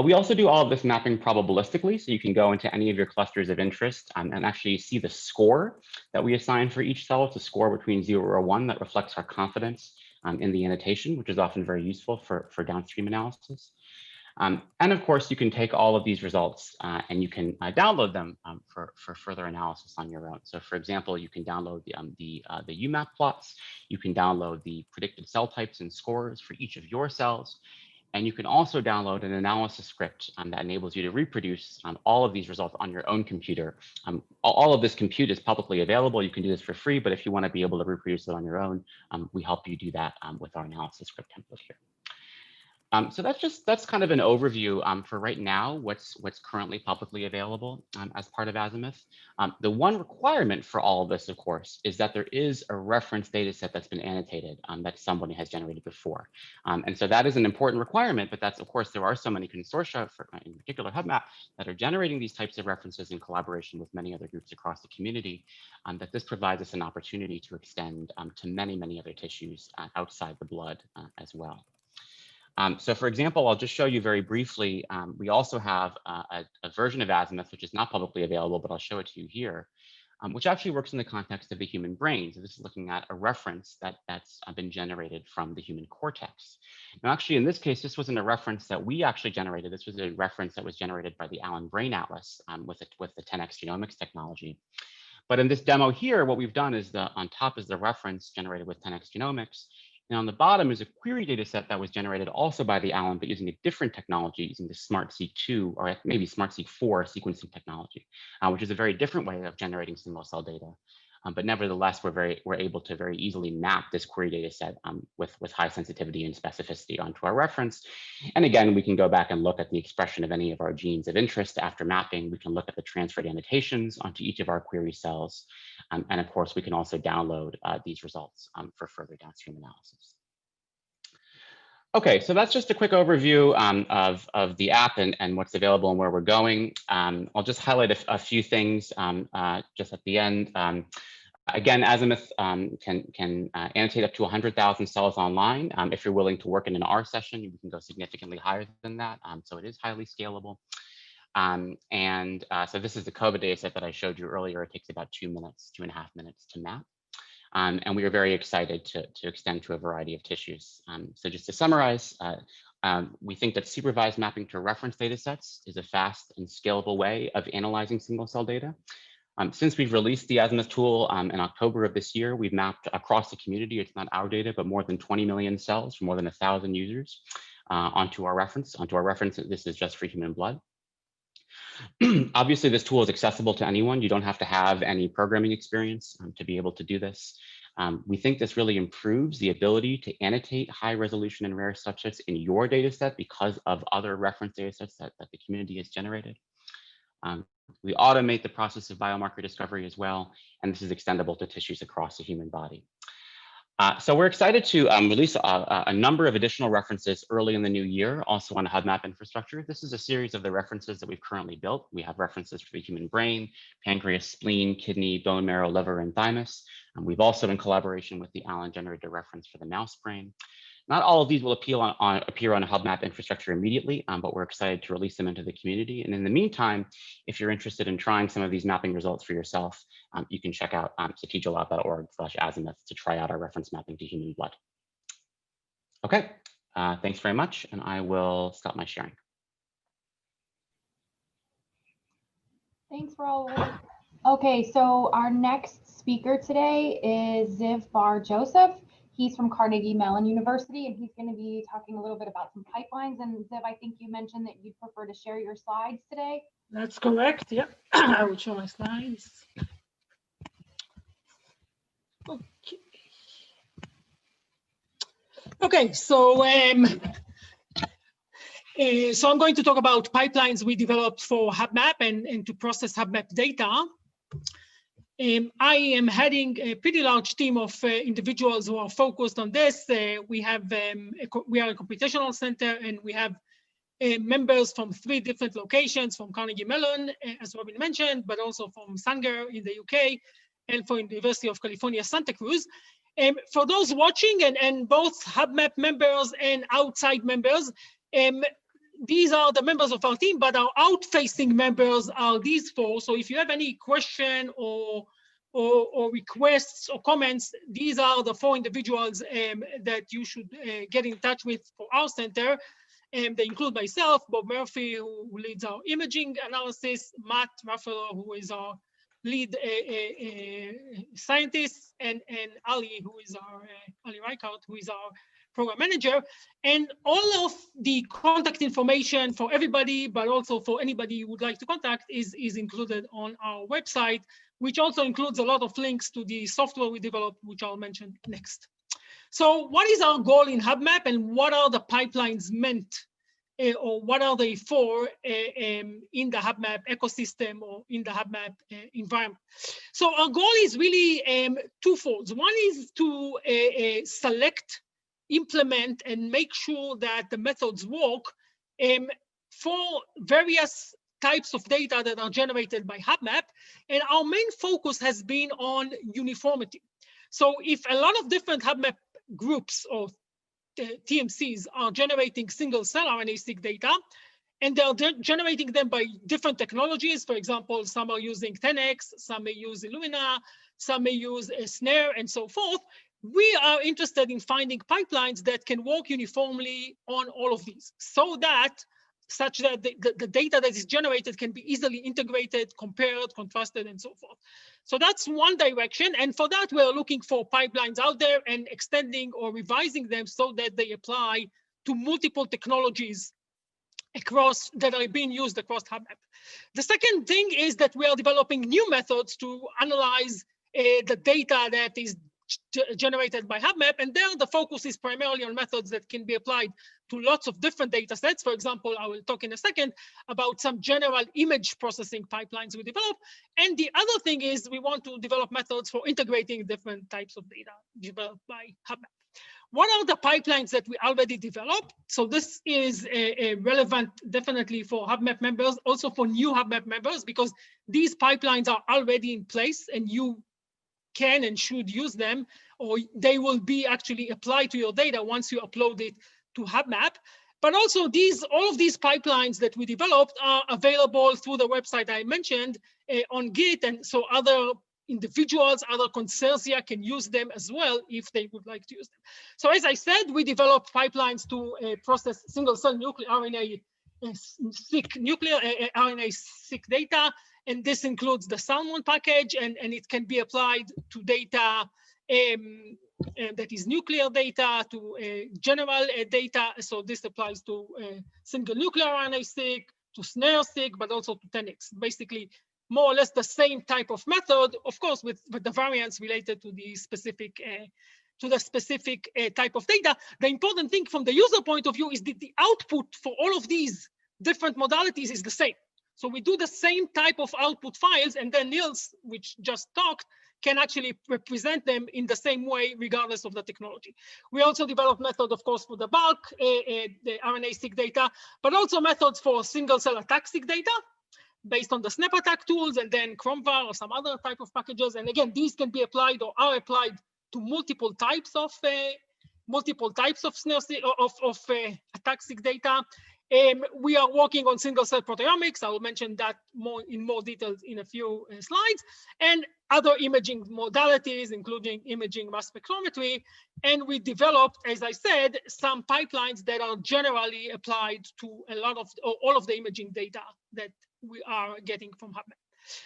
We also do all of this mapping probabilistically, so you can go into any of your clusters of interest and actually see the score that we assign for each cell. It's a score between 0 or 1 that reflects our confidence in the annotation, which is often very useful for downstream analysis. And of course, you can take all of these results and you can download them for further analysis on your own. So for example, you can download the HuBMAP plots. You can download the predicted cell types and scores for each of your cells. And you can also download an analysis script that enables you to reproduce all of these results on your own computer. All of this compute is publicly available. You can do this for free, but if you want to be able to reproduce it on your own, we help you do that with our analysis script template here. So that's kind of an overview for right now, what's currently publicly available as part of Azimuth. The one requirement for all of this, of course, is that there is a reference data set that's been annotated that somebody has generated before. And so that is an important requirement, but that's, of course, there are so many consortia, in particular HuBMAP, that are generating these types of references in collaboration with many other groups across the community, that this provides us an opportunity to extend to many, many other tissues outside the blood as well. So for example, I'll just show you very briefly, we also have a version of Azimuth, which is not publicly available, but I'll show it to you here, which actually works in the context of the human brain. So this is looking at a reference that's been generated from the human cortex. Now, actually, in this case, this wasn't a reference that we actually generated. This was a reference that was generated by the Allen Brain Atlas with the 10x genomics technology. But in this demo here, what we've done is on top is the reference generated with 10x genomics. And on the bottom is a query data set that was generated also by the Allen, but using a different technology, using the SmartSeq2 or maybe SmartSeq4 sequencing technology, which is a very different way of generating single cell data. But nevertheless, we're able to very easily map this query data set with high sensitivity and specificity onto our reference. And again, we can go back and look at the expression of any of our genes of interest after mapping. We can look at the transferred annotations onto each of our query cells. And of course, we can also download these results for further downstream analysis. Okay, so that's just a quick overview of the app and what's available and where we're going. I'll just highlight a few things just at the end. Again, Azimuth can annotate up to 100,000 cells online. If you're willing to work in an R session, you can go significantly higher than that. So it is highly scalable. So this is the COVID data set that I showed you earlier. It takes about 2.5 minutes to map. And we are very excited to extend to a variety of tissues. So just to summarize, we think that supervised mapping to reference data sets is a fast and scalable way of analyzing single cell data. Since we've released the Azimuth tool in October of this year, we've mapped across the community, it's not our data, but more than 20 million cells for more than 1,000 users onto our reference. This is just for human blood. Obviously, this tool is accessible to anyone. You don't have to have any programming experience to be able to do this. We think this really improves the ability to annotate high resolution and rare subsets in your data set because of other reference data sets that the community has generated. We automate the process of biomarker discovery as well, and this is extendable to tissues across the human body. So we're excited to release a number of additional references early in the new year, also on HuBMAP infrastructure. This is a series of the references that we've currently built. We have references for the human brain, pancreas, spleen, kidney, bone marrow, liver, and thymus. We've also, in collaboration with the Allen, generated a reference for the mouse brain. Not all of these will appear on a HuBMAP infrastructure immediately, but we're excited to release them into the community. And in the meantime, if you're interested in trying some of these mapping results for yourself, you can check out cetijolab.org/azimuth to try out our reference mapping to human blood. Okay, thanks very much, and I will stop my sharing. Thanks, Raul. Okay, so our next speaker today is Ziv Bar-Joseph. He's from Carnegie Mellon University, and he's going to be talking a little bit about some pipelines. And Ziv, I think you mentioned that you'd prefer to share your slides today. That's correct. Yeah, I will show my slides. Okay, so I'm going to talk about pipelines we developed for HuBMAP and to process HuBMAP data. I am heading a pretty large team of individuals who are focused on this. We are a computational center, and we have members from 3 different locations, from Carnegie Mellon, as Robin mentioned, but also from Sanger in the UK, and from University of California, Santa Cruz. For those watching, and both HuBMAP members and outside members, these are the members of our team, but our out-facing members are these four. So if you have any question or requests or comments, these are the four individuals that you should get in touch with for our center. They include myself, Bob Murphy, who leads our imaging analysis, Matt Ruffalo, who is our lead scientist, and Ali, who is our Ali Reichert, who is our program manager. And all of the contact information for everybody, but also for anybody you would like to contact, is included on our website, which also includes a lot of links to the software we developed, which I'll mention next. So what is our goal in HuBMAP, and what are the pipelines meant, or what are they for in the HuBMAP ecosystem or in the HuBMAP environment? So our goal is really twofold. One is to select, implement, and make sure that the methods work for various types of data that are generated by HuBMAP. And our main focus has been on uniformity. So if a lot of different HuBMAP groups or TMCs are generating single-cell RNA-seq data, and they're generating them by different technologies. For example, some are using 10x, some may use Illumina, some may use SNARE, and so forth. We are interested in finding pipelines that can work uniformly on all of these, such that the data that is generated can be easily integrated, compared, contrasted, and so forth. So that's one direction. And for that, we're looking for pipelines out there and extending or revising them so that they apply to multiple technologies that are being used across HuBMAP. The second thing is that we are developing new methods to analyze the data that is generated by HuBMAP, and there the focus is primarily on methods that can be applied to lots of different data sets. For example, I will talk in a second about some general image processing pipelines we develop. And the other thing is we want to develop methods for integrating different types of data developed by HuBMAP. What are the pipelines that we already developed? So this is relevant definitely for HuBMAP members, also for new HuBMAP members, because these pipelines are already in place and you can and should use them, or they will be actually applied to your data once you upload it to HuBMAP. But also all of these pipelines that we developed are available through the website I mentioned on Git, and so other individuals, other consortia can use them as well if they would like to use them. So as I said, we developed pipelines to process single-cell nuclear RNA-seq data. And this includes the Salmon package, and it can be applied to data that is nuclear data, to general data. So this applies to single nuclear RNA-seq, to SNARE-seq, but also to 10x. Basically, more or less the same type of method, of course, with the variants related to the specific type of data. The important thing from the user point of view is that the output for all of these different modalities is the same. So we do the same type of output files, and then Niels, which just talked, can actually represent them in the same way, regardless of the technology. We also developed method, of course, for the bulk, the RNA-seq data, but also methods for single-cell attack-seq data based on the snap attack tools, and then ChromVar or some other type of packages. And again, these can be applied or are applied to multiple types of attack-seq data. We are working on single-cell proteomics. I will mention that in more details in a few slides, and other imaging modalities, including imaging mass spectrometry. And we developed, as I said, some pipelines that are generally applied to all of the imaging data that we are getting from HuBMAP.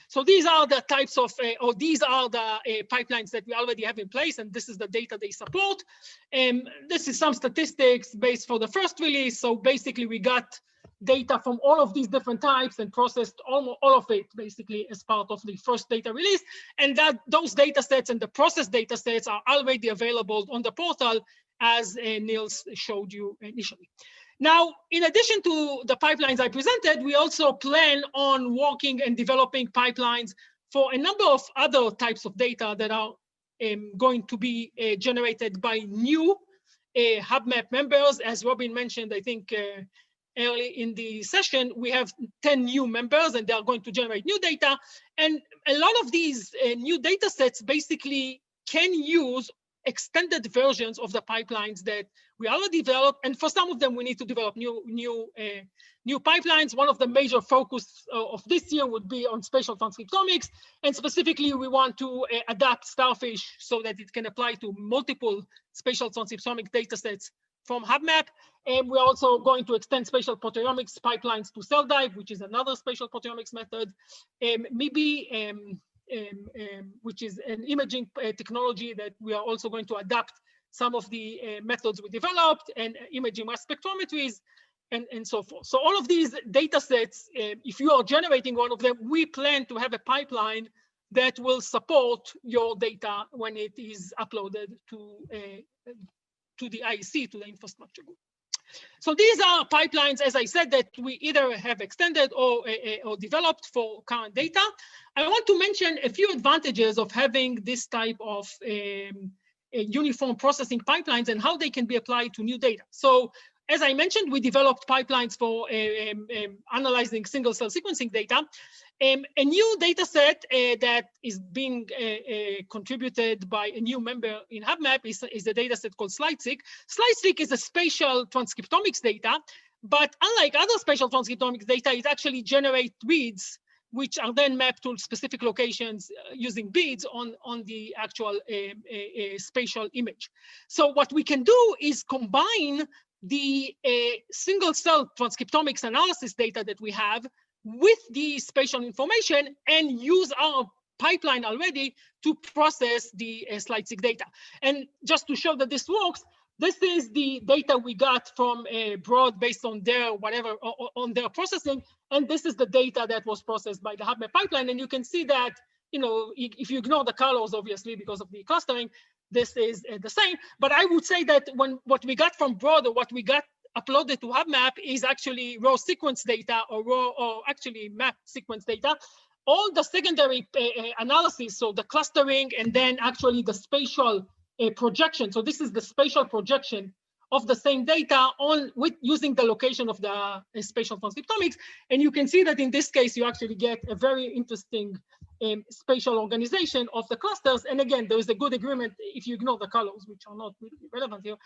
So these are the types of, these are the pipelines that we already have in place, and this is the data they support. This is some statistics based for the first release. So basically, we got data from all of these different types and processed all of it basically as part of the first data release. And those data sets and the processed data sets are already available on the portal, as Niels showed you initially. Now, in addition to the pipelines I presented, we also plan on working and developing pipelines for a number of other types of data that are going to be generated by new HuBMAP members. As Robin mentioned, I think early in the session, we have 10 new members, and they are going to generate new data. And a lot of these new data sets basically can use extended versions of the pipelines that we already developed, and for some of them we need to develop new pipelines. One of the major focus of this year would be on spatial transcriptomics, and specifically we want to adapt Starfish so that it can apply to multiple spatial transcriptomic datasets from HuBMAP. And we're also going to extend spatial proteomics pipelines to CellDive, which is another spatial proteomics method. Maybe which is an imaging technology that we are also going to adapt some of the methods we developed, and imaging mass spectrometries, and so forth. So all of these data sets, if you are generating one of them, we plan to have a pipeline that will support your data when it is uploaded to the IEC, to the infrastructure group. So these are pipelines, as I said, that we either have extended or developed for current data. I want to mention a few advantages of having this type of uniform processing pipelines and how they can be applied to new data. So as I mentioned, we developed pipelines for analyzing single cell sequencing data. A new data set that is being contributed by a new member in HuBMAP is a data set called SlideSeq. SlideSeq is a spatial transcriptomics data, but unlike other spatial transcriptomics data, it actually generates reads, which are then mapped to specific locations using beads on the actual spatial image. So what we can do is combine the single cell transcriptomics analysis data that we have with the spatial information and use our pipeline already to process the SlideSeq data. And just to show that this works, this is the data we got from Broad based on their whatever, on their processing. And this is the data that was processed by the HuBMAP pipeline. And you can see that, you know, if you ignore the colors, obviously, because of the clustering, this is the same. But I would say that what we got from Broad, or what we got uploaded to HuBMAP, is actually raw sequence data, or actually map sequence data. All the secondary analysis, so the clustering and then actually the spatial projection. So this is the spatial projection of the same data using the location of the spatial transcriptomics. And you can see that in this case, you actually get a very interesting spatial organization of the clusters. And again, there is a good agreement, if you ignore the colors, which are not really relevant here,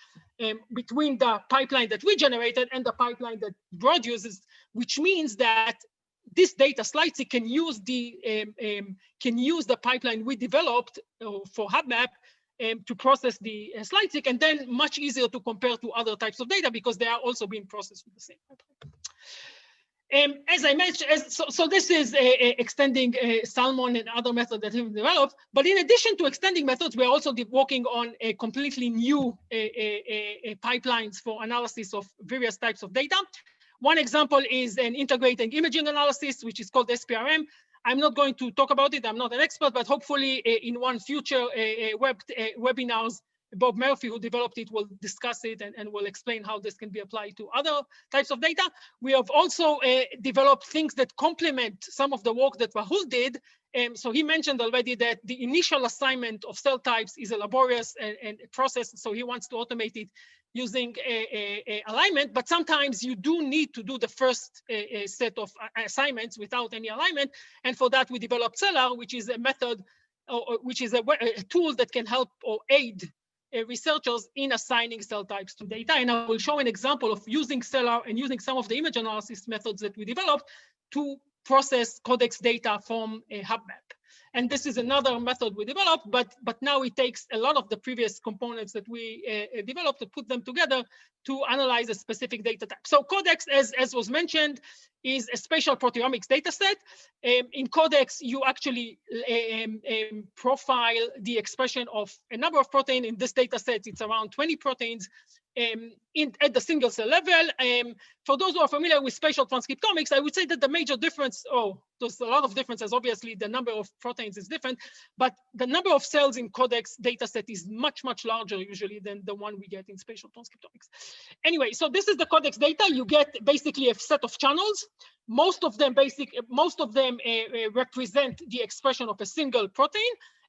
between the pipeline that we generated and the pipeline that Broad uses, which means that this data SlideSeq can use the pipeline we developed for HuBMAP to process the SlideSeq, and then much easier to compare to other types of data because they are also being processed with the same pipeline. As I mentioned, so this is extending Salmon and other methods that have been developed. But in addition to extending methods, we're also working on a completely new pipelines for analysis of various types of data. One example is an integrating imaging analysis, which is called SPRM. I'm not going to talk about it. I'm not an expert, but hopefully in one future webinars, Bob Murphy, who developed it, will discuss it and will explain how this can be applied to other types of data. We have also developed things that complement some of the work that Rahul did. So he mentioned already that the initial assignment of cell types is a laborious and process, so he wants to automate it using alignment, but sometimes you do need to do the first set of assignments without any alignment. And for that, we developed Cellar, which is a method, which is a tool that can help or aid researchers in assigning cell types to data. And I will show an example of using Cellar and using some of the image analysis methods that we developed to process codex data from a HuBMAP. And this is another method we developed, but now it takes a lot of the previous components that we developed to put them together to analyze a specific data type. So Codex, as was mentioned, is a spatial proteomics data set. In Codex, you actually profile the expression of a number of proteins. In this data set, it's around 20 proteins at the single cell level. For those who are familiar with spatial transcriptomics, I would say that the major difference, there's a lot of differences. Obviously, the number of proteins is different, but the number of cells in Codex data set is much, much larger usually than the one we get in spatial transcriptomics. Anyway, so this is the Codex data. You get basically a set of channels. Most of them represent the expression of a single protein.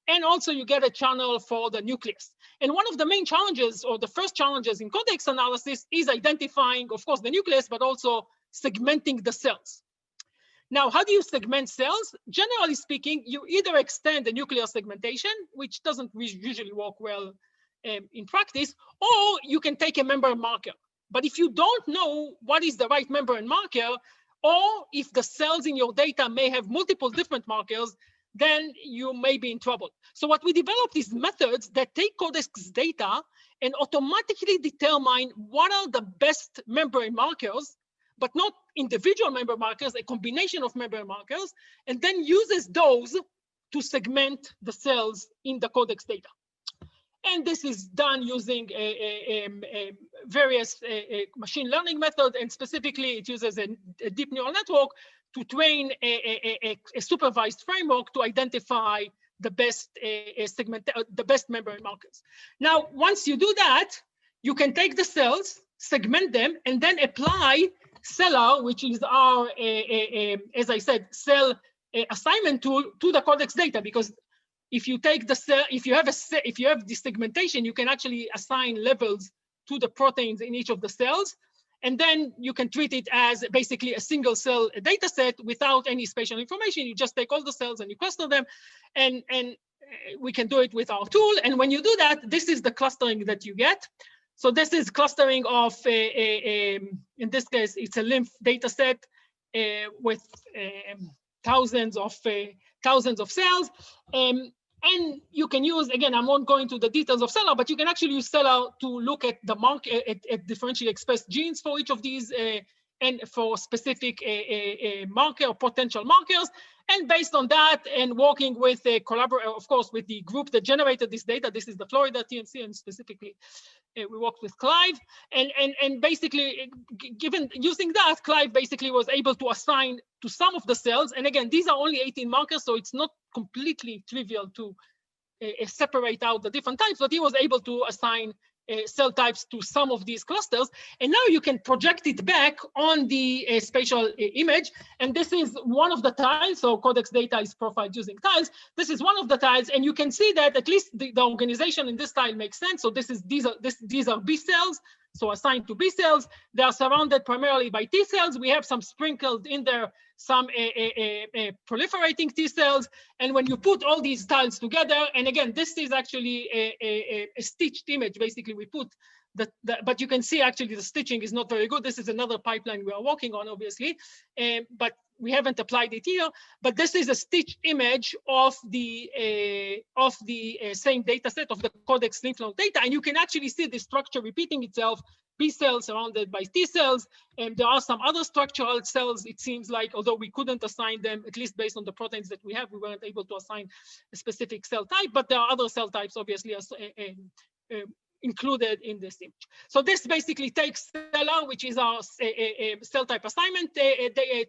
And also you get a channel for the nucleus. And one of the main challenges, or the first challenges in Codex analysis, is identifying, of course, the nucleus, but also segmenting the cells. Now, how do you segment cells? Generally speaking, you either extend the nuclear segmentation, which doesn't usually work well in practice, or you can take a member marker. But if you don't know what is the right member and marker, or if the cells in your data may have multiple different markers, then you may be in trouble. So what we developed is methods that take codex data and automatically determine what are the best member and markers, but not individual member markers, a combination of member markers, and then uses those to segment the cells in the codex data. And this is done using various machine learning methods, and specifically it uses a deep neural network to train a supervised framework to identify the best the best member markers. Now, once you do that, you can take the cells, segment them, and then apply Cellar, which is our, as I said, cell assignment tool to the codex data, because if you take the cell, if you have this segmentation, you can actually assign levels to the proteins in each of the cells, and then you can treat it as basically a single cell data set without any spatial information. You just take all the cells and you cluster them, and we can do it with our tool. And when you do that, this is the clustering that you get. So this is clustering of, in this case, it's a lymph data set with thousands of cells. And you can use, again, I won't go into the details of Cellar, but you can actually use Cellar to look at the at differentially expressed genes for each of these and for specific marker or potential markers. And based on that, and working with a collaborator, of course, with the group that generated this data, this is the Florida TMC, and specifically we worked with Clive, and basically, using that, Clive basically was able to assign to some of the cells. And again, these are only 18 markers, so it's not completely trivial to separate out the different types, but he was able to assign cell types to some of these clusters. And now you can project it back on the spatial image. And this is one of the tiles. So codex data is profiled using tiles. This is one of the tiles. And you can see that at least the organization in this tile makes sense. So these are B cells. So assigned to B cells. They are surrounded primarily by T cells. We have some sprinkled in there, some proliferating T cells. And when you put all these tiles together, and again, this is actually a stitched image. Basically, we put but you can see actually the stitching is not very good. This is another pipeline we are working on, obviously, but we haven't applied it here. But this is a stitched image of the same data set of the codex lymph node data, and you can actually see the structure repeating itself. B cells surrounded by T cells, and there are some other structural cells, it seems like, although we couldn't assign them, at least based on the proteins that we have, we weren't able to assign a specific cell type, but there are other cell types, obviously, included in this image. So this basically takes Cellar, which is our cell type assignment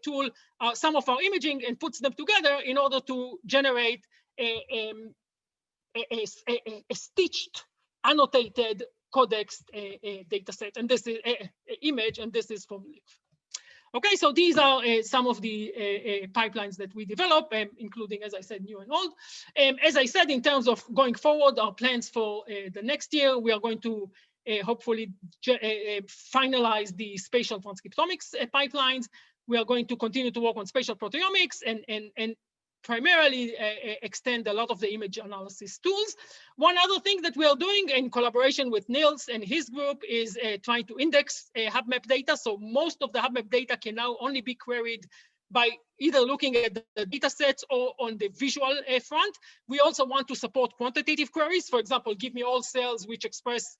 tool, some of our imaging, and puts them together in order to generate a stitched, annotated codex data set. And this is an image, and this is from lymph. Okay, so these are some of the pipelines that we develop, including, as I said, new and old. As I said, in terms of going forward, our plans for the next year, we are going to hopefully finalize the spatial transcriptomics pipelines. We are going to continue to work on spatial proteomics and primarily extend a lot of the image analysis tools. One other thing that we are doing in collaboration with Niels and his group is trying to index HuBMAP data. So most of the HuBMAP data can now only be queried by either looking at the data sets or on the visual front. We also want to support quantitative queries. For example, give me all cells which express,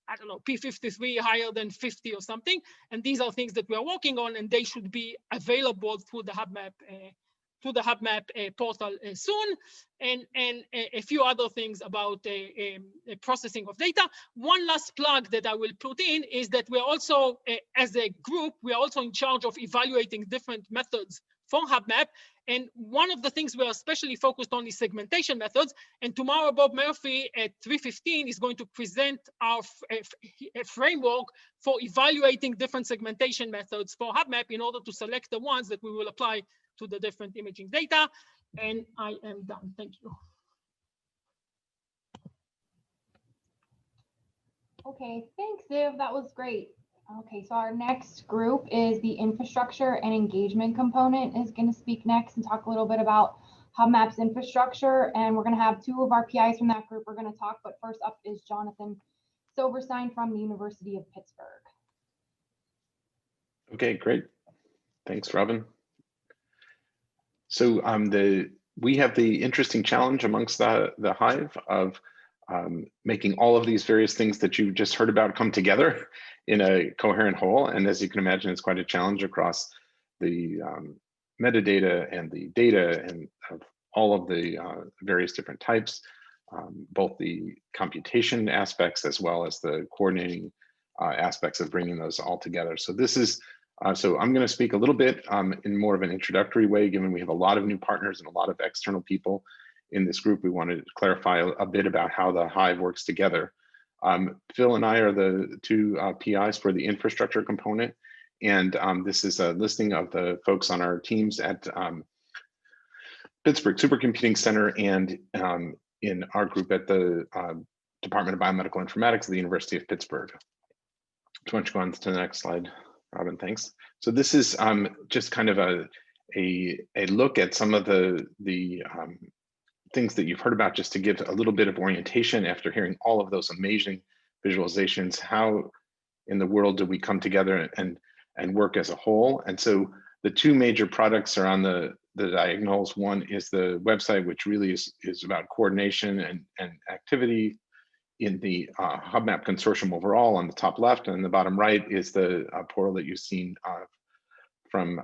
I don't know, P53 higher than 50 or something. And these are things that we are working on, and they should be available through the HuBMAP portal soon, and a few other things about processing of data. One last plug that I will put in is that we're also, as a group, we are also in charge of evaluating different methods for HuBMAP. And one of the things we are especially focused on is segmentation methods. And tomorrow, Bob Murphy at 3:15 is going to present our framework for evaluating different segmentation methods for HuBMAP in order to select the ones that we will apply to the different imaging data. And I am done. Thank you. Okay, thanks, Ziv. That was great. Okay, so our next group is the infrastructure and engagement component is going to speak next and talk a little bit about HuBMAP's infrastructure, and we're going to have two of our PIs from that group are going to talk, but first up is Jonathan Silverstein from the University of Pittsburgh. Okay, great. Thanks, Robin. So we have the interesting challenge amongst the Hive of making all of these various things that you just heard about come together in a coherent whole. And as you can imagine, it's quite a challenge across the metadata and the data and of all of the various different types, both the computation aspects as well as the coordinating aspects of bringing those all together. So this is, so I'm going to speak a little bit in more of an introductory way, given we have a lot of new partners and a lot of external people in this group. We wanted to clarify a bit about how the Hive works together. Phil and I are the two PIs for the infrastructure component. And this is a listing of the folks on our teams at Pittsburgh Supercomputing Center and in our group at the Department of Biomedical Informatics at the University of Pittsburgh. So why don't you go on to the next slide, Robin, thanks. So this is just kind of a look at some of the things that you've heard about, just to give a little bit of orientation after hearing all of those amazing visualizations. How in the world do we come together and work as a whole? And so the two major products are on the diagonals. One is the website, which really is about coordination and activity in the HuBMAP consortium overall on the top left, and the bottom right is the portal that you've seen from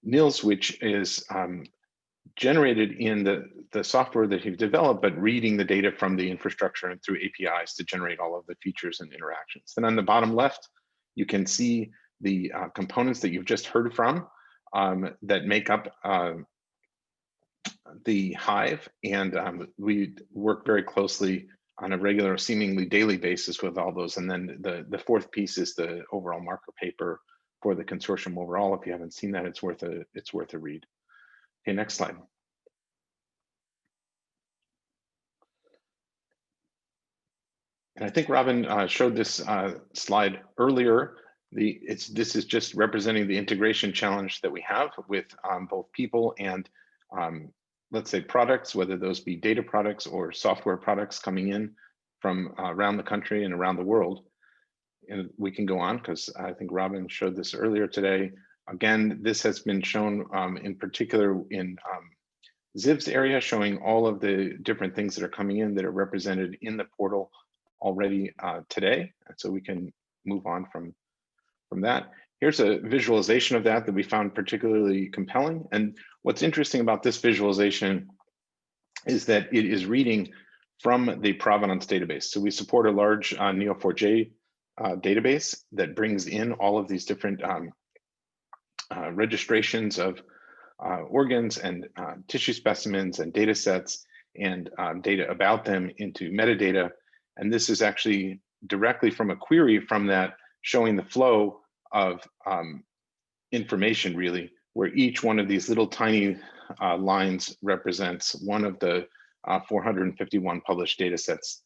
Niels, which is generated in the software that you've developed, but reading the data from the infrastructure and through APIs to generate all of the features and interactions. Then on the bottom left, you can see the components that you've just heard from that make up the Hive, and we work very closely on a regular, seemingly daily basis with all those. And then the fourth piece is the overall marker paper for the consortium overall. If you haven't seen that, it's worth a read. Okay, next slide. And I think Robin showed this slide earlier. This is just representing the integration challenge that we have with both people and let's say products, whether those be data products or software products coming in from around the country and around the world. And we can go on because I think Robin showed this earlier today. Again, this has been shown in particular in Ziv's area, showing all of the different things that are coming in that are represented in the portal already today. And so we can move on from that. Here's a visualization of that we found particularly compelling. And what's interesting about this visualization is that it is reading from the provenance database. So we support a large Neo4j database that brings in all of these different registrations of organs and tissue specimens and data sets and data about them into metadata. And this is actually directly from a query from that, showing the flow of information, really, where each one of these little tiny lines represents one of the 451 published data sets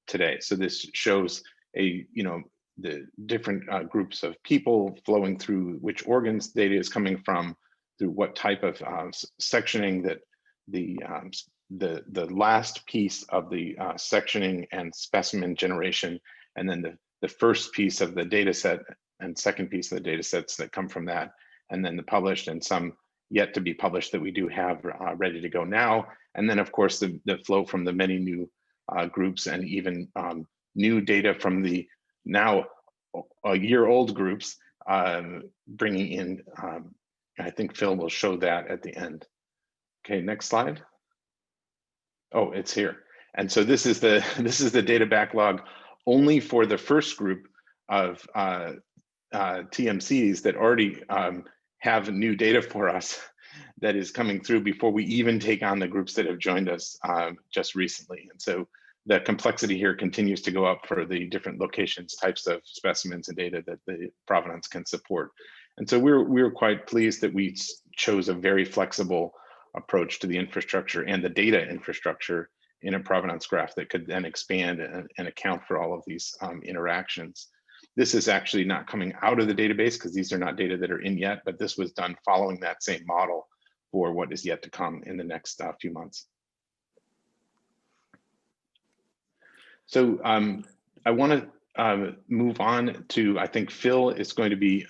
today. So this shows the different groups of people flowing through which organs data is coming from, through what type of sectioning that the last piece of the sectioning and specimen generation, and then the first piece of the data set and second piece of the data sets that come from that, and then the published and some yet to be published that we do have ready to go now. And then of course the flow from the many new groups and even new data from the now a year-old groups bringing in, I think Phil will show that at the end. Okay, next slide. Oh, it's here. And so this is the data backlog only for the first group of TMCs that already have new data for us that is coming through before we even take on the groups that have joined us just recently. And so the complexity here continues to go up for the different locations, types of specimens and data that the provenance can support. And so we're quite pleased that we chose a very flexible approach to the infrastructure and the data infrastructure in a provenance graph that could then expand and account for all of these interactions. This is actually not coming out of the database because these are not data that are in yet, but this was done following that same model for what is yet to come in the next few months. So I want to move on to, I think Phil is going to be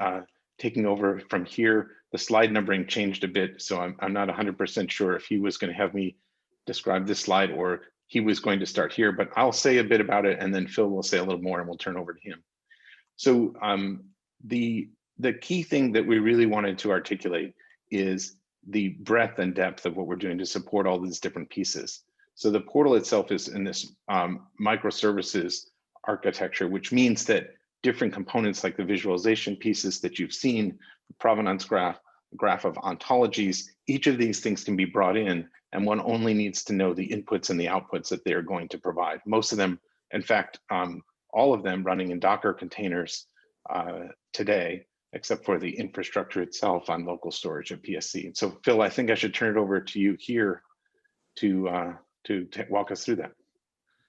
taking over from here. The slide numbering changed a bit, so I'm not 100% sure if he was going to have me describe this slide or he was going to start here, but I'll say a bit about it and then Phil will say a little more and we'll turn over to him. So the key thing that we really wanted to articulate is the breadth and depth of what we're doing to support all these different pieces. So the portal itself is in this microservices architecture, which means that different components like the visualization pieces that you've seen, the provenance graph of ontologies, each of these things can be brought in and one only needs to know the inputs and the outputs that they're going to provide. Most of them, in fact, all of them running in Docker containers today, except for the infrastructure itself on local storage at PSC. So Phil, I think I should turn it over to you here to walk us through that.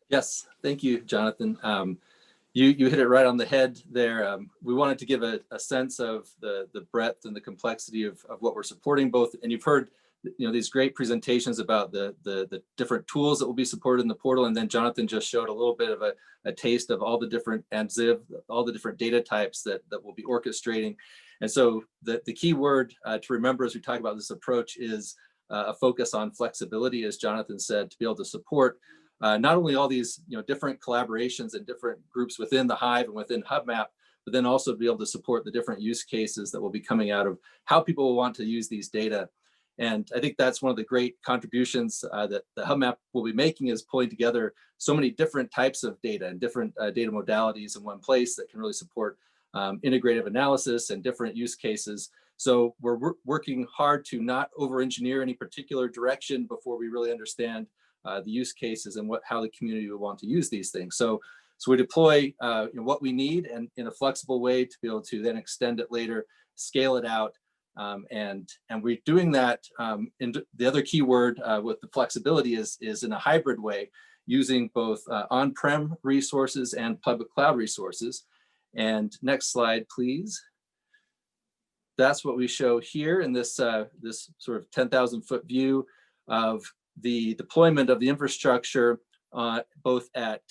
Yes, thank you, Jonathan. You hit it right on the head there. We wanted to give a sense of the breadth and the complexity of what we're supporting both, and you've heard these great presentations about the different tools that will be supported in the portal, and then Jonathan just showed a little bit of a taste of all the different all the different data types that we'll be orchestrating. And so the key word to remember as we talk about this approach is a focus on flexibility, as Jonathan said, to be able to support not only all these different collaborations and different groups within the Hive and within HuBMAP, but then also be able to support the different use cases that will be coming out of how people will want to use these data. And I think that's one of the great contributions that the HuBMAP will be making, is pulling together so many different types of data and different data modalities in one place that can really support integrative analysis and different use cases. So we're working hard to not over-engineer any particular direction before we really understand the use cases and how the community will want to use these things. So we deploy what we need and in a flexible way to be able to then extend it later, scale it out. And we're doing that. And the other key word with the flexibility is in a hybrid way, using both on-prem resources and public cloud resources. And next slide, please. That's what we show here in this this sort of 10,000-foot view of the deployment of the infrastructure, both at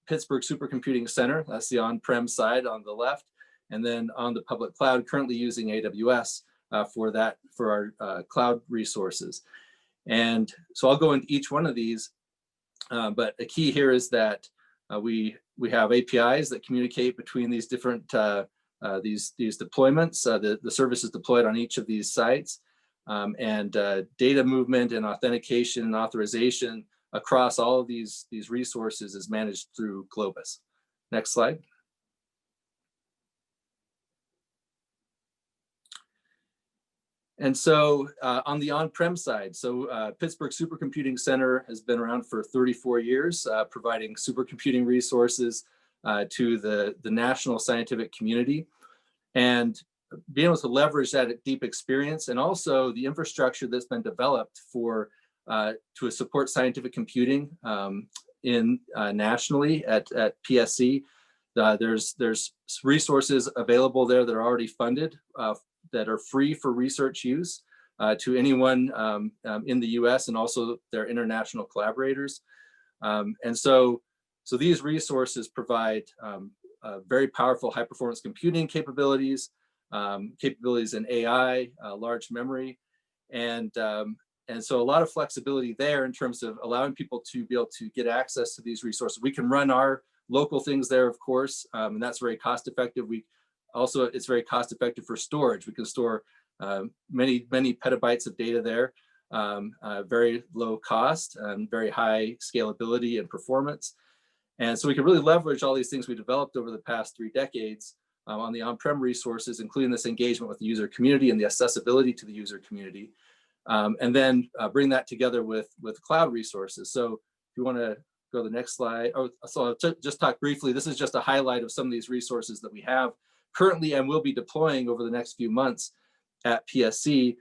Pittsburgh Supercomputing Center, that's the on-prem side on the left, and then on the public cloud, currently using AWS for our cloud resources. And so I'll go into each one of these, but a key here is that we have APIs that communicate between these different these deployments, the services deployed on each of these sites, and data movement and authentication and authorization across all of these resources is managed through Globus. Next slide. And so on the on-prem side, so Pittsburgh Supercomputing Center has been around for 34 years, providing supercomputing resources to the national scientific community, and being able to leverage that deep experience and also the infrastructure that's been developed for to support scientific computing nationally at PSC. There's resources available there that are already funded that are free for research use to anyone in the US and also their international collaborators. And so these resources provide very powerful high performance computing capabilities, capabilities in AI, large memory, and so a lot of flexibility there in terms of allowing people to be able to get access to these resources. We can run our local things there, of course, and that's very cost effective. It's very cost effective for storage. We can store many petabytes of data there, very low cost and very high scalability and performance. And so we can really leverage all these things we developed over the past 3 decades on the on-prem resources, including this engagement with the user community and the accessibility to the user community, and then bring that together with cloud resources. So if you want to go to the next slide, so I'll just talk briefly. This is just a highlight of some of these resources that we have currently and will be deploying over the next few months at PSC,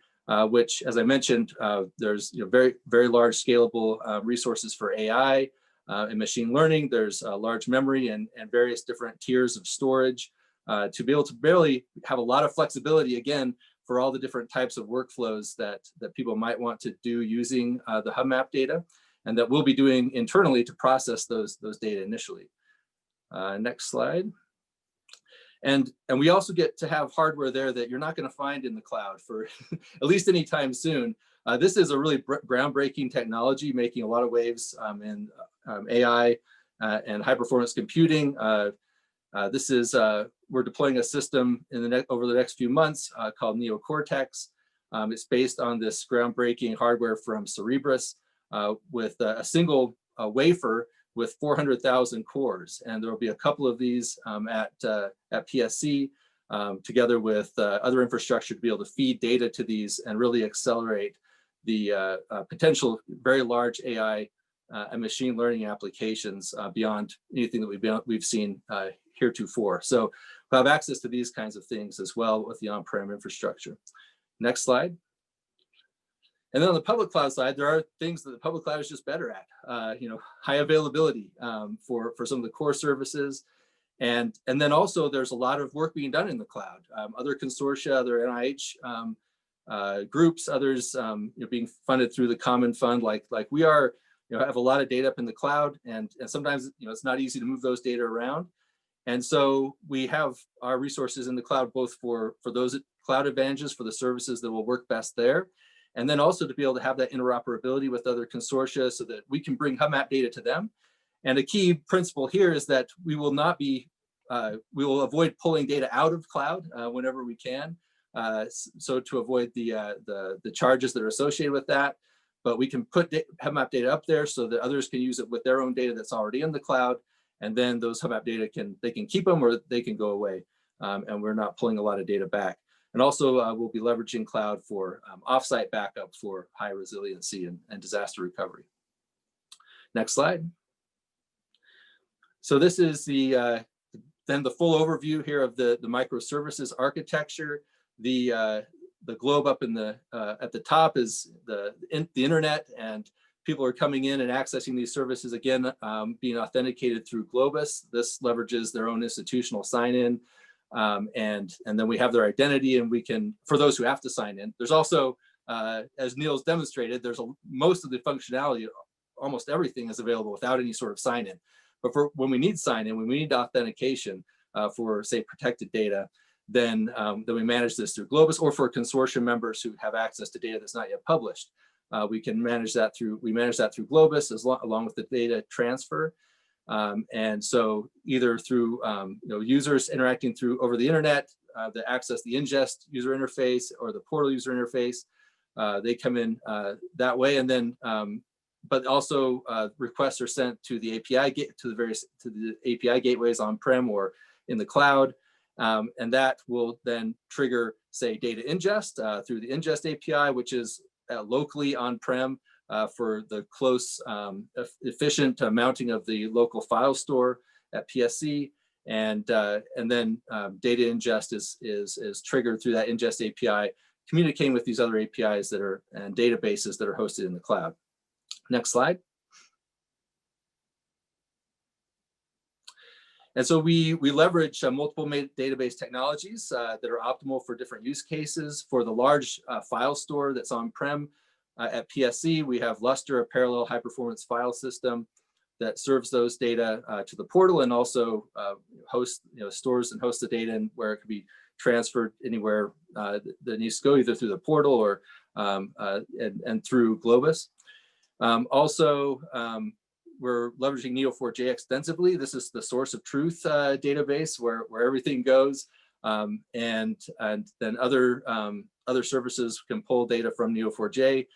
which, as I mentioned, there's very, very large scalable resources for AI and machine learning. There's large memory and various different tiers of storage to be able to really have a lot of flexibility, again, for all the different types of workflows that people might want to do using the HuBMAP data, and that we'll be doing internally to process those data initially. Next slide. And we also get to have hardware there that you're not going to find in the cloud for at least anytime soon. This is a really groundbreaking technology, making a lot of waves in AI and high performance computing. This is we're deploying a system in over the next few months called NeoCortex. It's based on this groundbreaking hardware from Cerebras with a single wafer with 400,000 cores, and there will be a couple of these at PSC together with other infrastructure to be able to feed data to these and really accelerate the potential very large AI and machine learning applications beyond anything that we've seen heretofore. So we'll have access to these kinds of things as well with the on-prem infrastructure. Next slide. And then on the public cloud side, there are things that the public cloud is just better at. High availability for some of the core services. And then also there's a lot of work being done in the cloud. Other consortia, other NIH groups, others being funded through the Common Fund like we are, have a lot of data up in the cloud, and sometimes it's not easy to move those data around. And so we have our resources in the cloud, both for those cloud advantages for the services that will work best there, and then also to be able to have that interoperability with other consortia so that we can bring HuBMAP data to them. And a key principle here is that we will not be, we will avoid pulling data out of cloud whenever we can. So to avoid the charges that are associated with that, but we can put HuBMAP data up there so that others can use it with their own data that's already in the cloud. And then those HuBMAP data they can keep them or they can go away. And we're not pulling a lot of data back. And also we'll be leveraging cloud for offsite backup for high resiliency and disaster recovery. Next slide. So this is then the full overview here of the microservices architecture. The globe up in at the top is the internet, and people are coming in and accessing these services, again, being authenticated through Globus. This leverages their own institutional sign-in. And then we have their identity, and we can, for those who have to sign in, there's also, as Neil's demonstrated, there's most of the functionality, almost everything is available without any sort of sign-in. But for when we need sign-in, when we need authentication for, say, protected data, then we manage this through Globus, or for consortium members who have access to data that's not yet published. We can manage that through, Globus along with the data transfer. And so either through users interacting over the internet that access the ingest user interface or the portal user interface, they come in that way. And then, but also requests are sent to the API to the API gateways on-prem or in the cloud, and that will then trigger, say, data ingest through the ingest API, which is locally on-prem. For the close, efficient mounting of the local file store at PSC, and then data ingest is triggered through that ingest API, communicating with these other APIs and databases that are hosted in the cloud. Next slide. And so we leverage multiple database technologies that are optimal for different use cases. For the large file store that's on-prem, at PSC, we have Lustre, a parallel high-performance file system that serves those data to the portal, and also stores and hosts the data and where it can be transferred anywhere that needs to go, either through the portal or and through Globus. Also, we're leveraging Neo4j extensively. This is the source of truth database where everything goes, and then other services can pull data from Neo4j.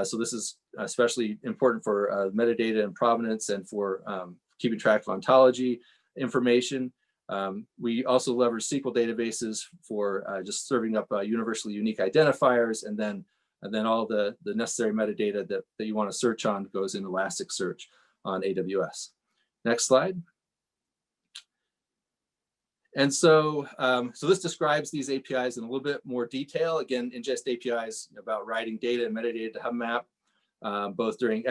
So this is especially important for metadata and provenance and for keeping track of ontology information. We also leverage SQL databases for just serving up universally unique identifiers, and then all the necessary metadata that you want to search on goes in Elasticsearch on AWS. Next slide. And so, so this describes these APIs in a little bit more detail. Again, ingest APIs about writing data and metadata to HuBMAP, both during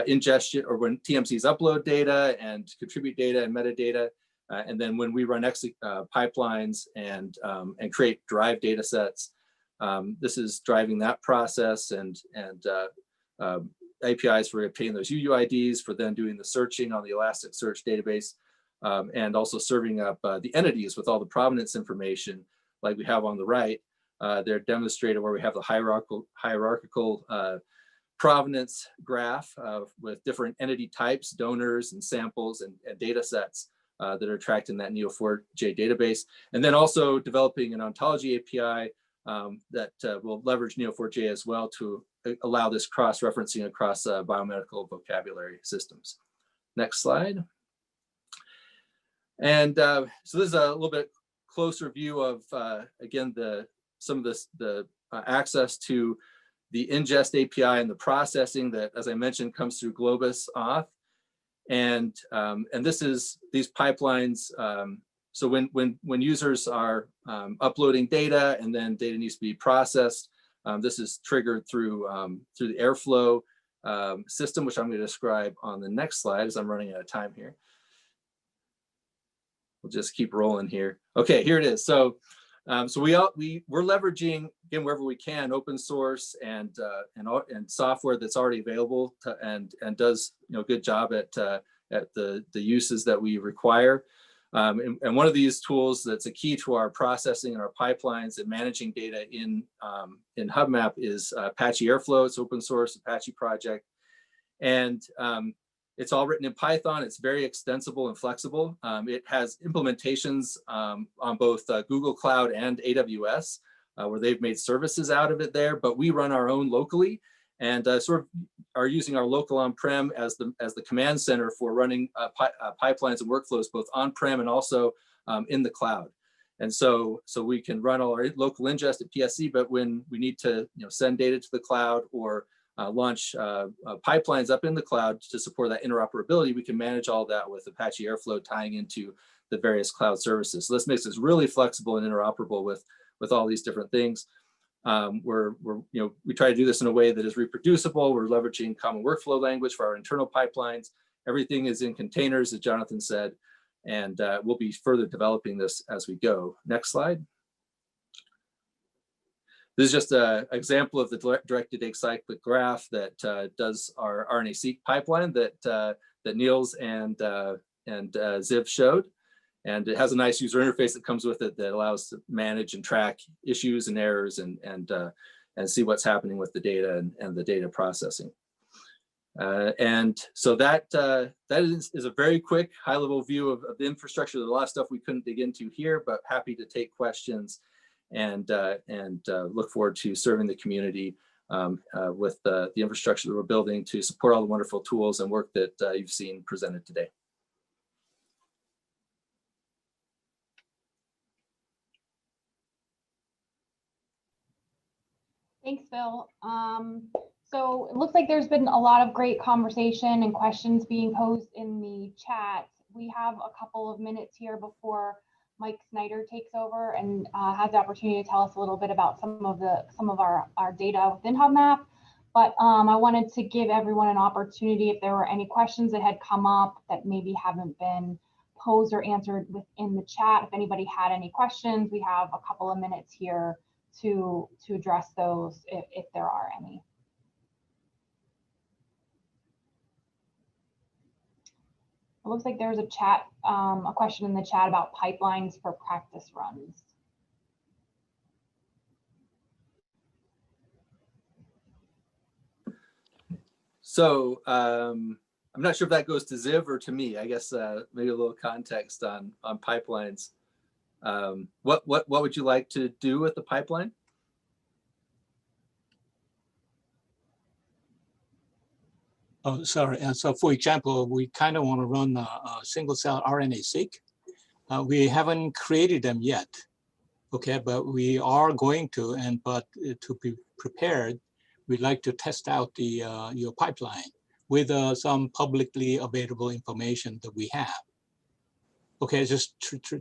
ingestion or when TMCs upload data and contribute data and metadata, and then when we run pipelines and create derived data sets, This is driving that process, and APIs for obtaining those UUIDs, for then doing the searching on the Elasticsearch database, and also serving up the entities with all the provenance information like we have on the right. They're demonstrated where we have the hierarchical provenance graph with different entity types, donors and samples and data sets that are tracked in that Neo4j database. And then also developing an ontology API that will leverage Neo4j as well to allow this cross-referencing across biomedical vocabulary systems. Next slide. And so this is a little bit closer view of, again, some of the access to the ingest API and the processing that, as I mentioned, comes through Globus Auth. And this is these pipelines. So when users are uploading data and then data needs to be processed, this is triggered through the Airflow system, which I'm going to describe on the next slide as I'm running out of time here. We'll just keep rolling here. Okay, here it is. So we're leveraging, again, wherever we can, open source and software that's already available and does good job at the uses that we require. And one of these tools that's a key to our processing and our pipelines and managing data in HuBMAP is Apache Airflow. It's open source Apache project, and it's all written in Python. It's very extensible and flexible. It has implementations on both Google Cloud and AWS, where they've made services out of it there, but we run our own locally and sort of are using our local on-prem as the command center for running pipelines and workflows, both on-prem and also in the cloud. And so we can run all our local ingest at PSC, but when we need to send data to the cloud or launch pipelines up in the cloud to support that interoperability, we can manage all that with Apache Airflow tying into the various cloud services. So this makes us really flexible and interoperable with all these different things. We try to do this in a way that is reproducible. We're leveraging common workflow language for our internal pipelines. Everything is in containers, as Jonathan said, and we'll be further developing this as we go. Next slide. This is just an example of the directed acyclic graph that does our RNA-seq pipeline that Niels and Ziv showed. And it has a nice user interface that comes with it that allows to manage and track issues and errors and see what's happening with the data and the data processing. And so that is a very quick high-level view of the infrastructure. There's a lot of stuff we couldn't dig into here, but happy to take questions and look forward to serving the community with the infrastructure that we're building to support all the wonderful tools and work that you've seen presented today. Thanks, Phil. So it looks like there's been a lot of great conversation and questions being posed in the chat. We have a couple of minutes here before Mike Snyder takes over and has the opportunity to tell us a little bit about some of our data within HuBMAP. But I wanted to give everyone an opportunity if there were any questions that had come up that maybe haven't been posed or answered within the chat. If anybody had any questions, we have a couple of minutes here to address those if there are any. It looks like there's a question in the chat about pipelines for practice runs. So I'm not sure if that goes to Ziv or to me. I guess maybe a little context on pipelines. What would you like to do with the pipeline? Oh, sorry. So for example, we kind of want to run a single cell RNA-seq. We haven't created them yet, okay, but we are going to, but to be prepared, we'd like to test out your pipeline with some publicly available information that we have. Okay, just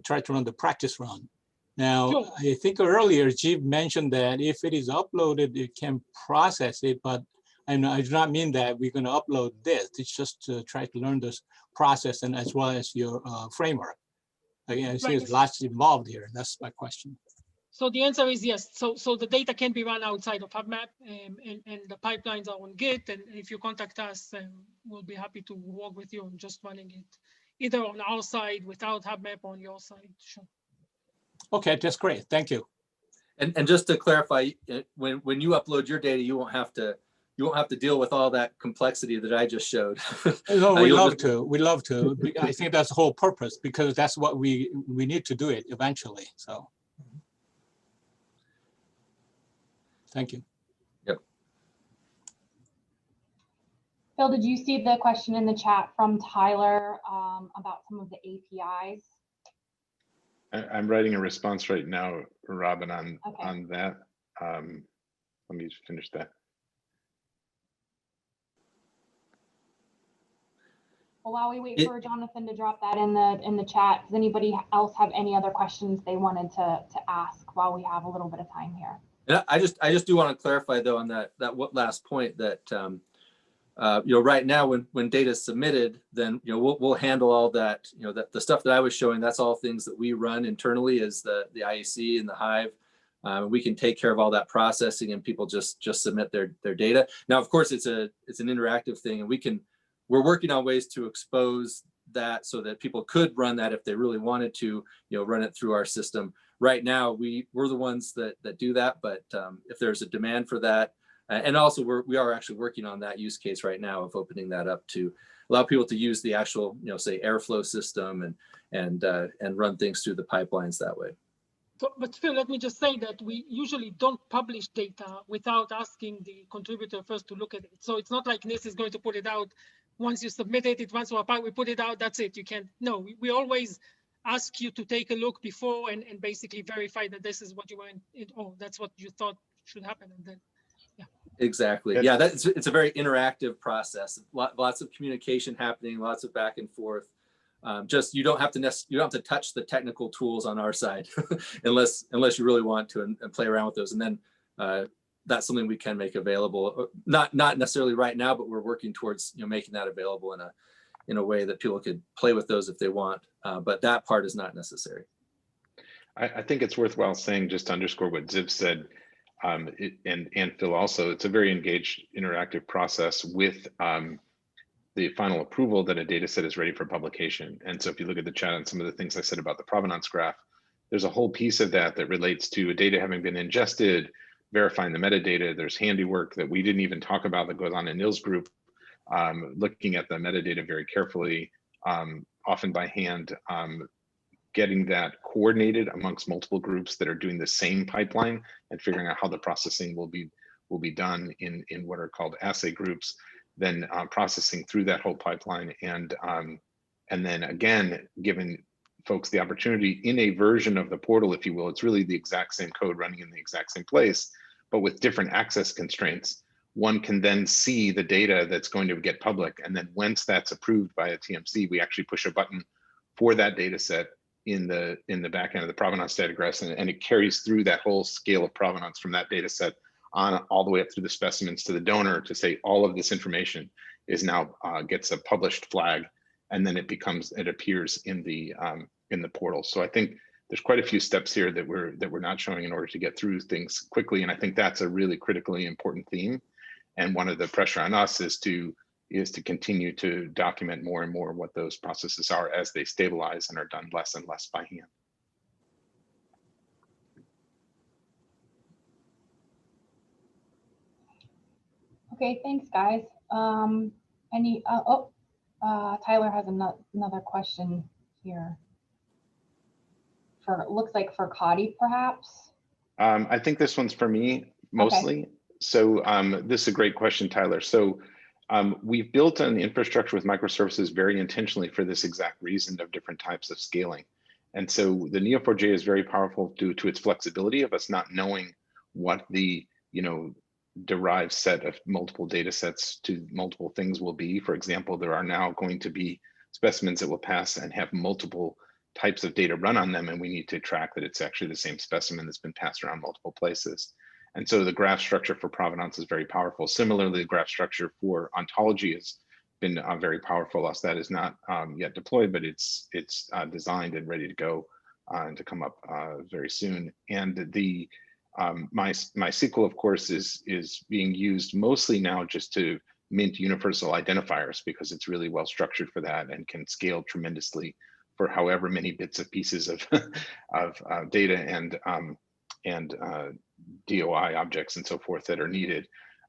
try to run the practice run. Now, sure. I think earlier, Jeev mentioned that if it is uploaded, it can process it, but I do not mean that we're going to upload this. It's just to try to learn this process and as well as your framework. Again, I see there's lots involved here. That's my question. So the answer is yes. So the data can be run outside of HuBMAP, and the pipelines are on Git. And if you contact us, we'll be happy to work with you on just running it either on our side without HuBMAP or on your side. Sure. Okay, that's great. Thank you. And just to clarify, when you upload your data, you won't have to deal with all that complexity that I just showed. No, we love to. We love to. I think that's the whole purpose, because that's what we need to do it eventually. So, thank you. Yep. Phil, did you see the question in the chat from Tyler about some of the APIs? I'm writing a response right now, Robin, on that. Let me just finish that. Well, while we wait for Jonathan to drop that in the chat, does anybody else have any other questions they wanted to ask while we have a little bit of time here? And I just do want to clarify though on that last point that right now when data is submitted, then we'll handle all that. That the stuff that I was showing, that's all things that we run internally as the IAC and the Hive. We can take care of all that processing, and people just submit their data. Now, of course, it's an interactive thing, and we're working on ways to expose that so that people could run that if they really wanted to, run it through our system. Right now, we're the ones that do that, but if there's a demand for that, and also we are actually working on that use case right now of opening that up to allow people to use the actual, say Airflow system and run things through the pipelines that way. But Phil, let me just say that we usually don't publish data without asking the contributor first to look at it. So it's not like NIST is going to put it out. Once you submit it, it runs to our pipe, we put it out, that's it. You can't, no, we always ask you to take a look before and basically verify that this is what you were that's what you thought should happen. And then, yeah. Exactly. Yeah, it's a very interactive process. Lots of communication happening, lots of back and forth. Just you don't have to touch the technical tools on our side unless you really want to and play around with those. And then that's something we can make available. Not necessarily right now, but we're working towards making that available in a way that people could play with those if they want. But that part is not necessary. I think it's worthwhile saying, just to underscore what Ziv said, and Phil also, it's a very engaged interactive process with the final approval that a data set is ready for publication. And so if you look at the chat and some of the things I said about the provenance graph, there's a whole piece of that relates to data having been ingested, verifying the metadata. There's handiwork that we didn't even talk about that goes on in Nils group, looking at the metadata very carefully, often by hand, getting that coordinated amongst multiple groups that are doing the same pipeline and figuring out how the processing will be done in what are called assay groups, then processing through that whole pipeline, and then again, giving folks the opportunity in a version of the portal, if you will. It's really the exact same code running in the exact same place, but with different access constraints. One can then see the data that's going to get public, and then once that's approved by a TMC, we actually push a button for that data set in the back end of the provenance datagraph, and it carries through that whole scale of provenance from that data set on all the way up through the specimens to the donor to say all of this information is now gets a published flag, and then it appears in the portal. So I think there's quite a few steps here that we're not showing in order to get through things quickly, and I think that's a really critically important theme. And one of the pressure on us is to continue to document more and more what those processes are as they stabilize and are done less and less by hand. Okay, thanks, guys. Tyler has another question here. Looks like for Kadi, perhaps. I think this one's for me mostly. Okay. So this is a great question, Tyler. So we've built an infrastructure with microservices very intentionally for this exact reason of different types of scaling. And so the Neo4j is very powerful due to its flexibility of us not knowing what the derived set of multiple data sets to multiple things will be. For example, there are now going to be specimens that will pass and have multiple types of data run on them, and we need to track that it's actually the same specimen that's been passed around multiple places. And so the graph structure for provenance is very powerful. Similarly, the graph structure for ontology has been very powerful. That is not yet deployed, but it's designed and ready to go and to come up very soon. And the MySQL, of course, is being used mostly now just to mint universal identifiers, because it's really well structured for that and can scale tremendously for however many bits of pieces of of data and DOI objects and so forth that are needed.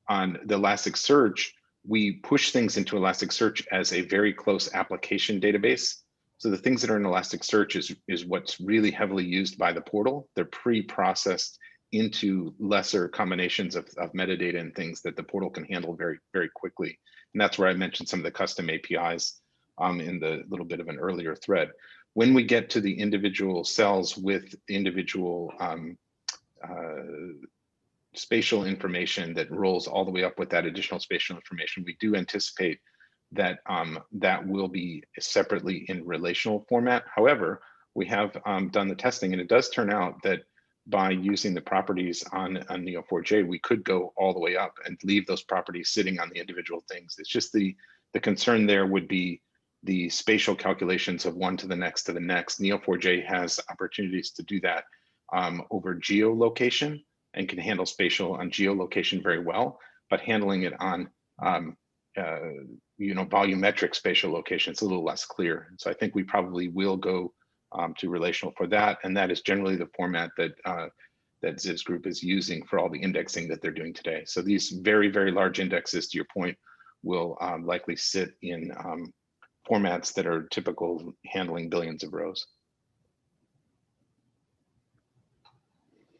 On the Elasticsearch, we push things into Elasticsearch as a very close application database. So the things that are in Elasticsearch is what's really heavily used by the portal. They're pre-processed into lesser combinations of metadata and things that the portal can handle very, very quickly. And that's where I mentioned some of the custom APIs in the little bit of an earlier thread. When we get to the individual cells with individual spatial information that rolls all the way up with that additional spatial information, we do anticipate that that will be separately in relational format. However, we have done the testing, and it does turn out that by using the properties on Neo4j, we could go all the way up and leave those properties sitting on the individual things. It's just the concern there would be the spatial calculations of one to the next to the next. Neo4j has opportunities to do that over geolocation and can handle spatial on geolocation very well, but handling it on volumetric spatial location, it's a little less clear. So I think we probably will go to relational for that, and that is generally the format that that Ziv's group is using for all the indexing that they're doing today. So these very, very large indexes, to your point, will likely sit in formats that are typical, handling billions of rows.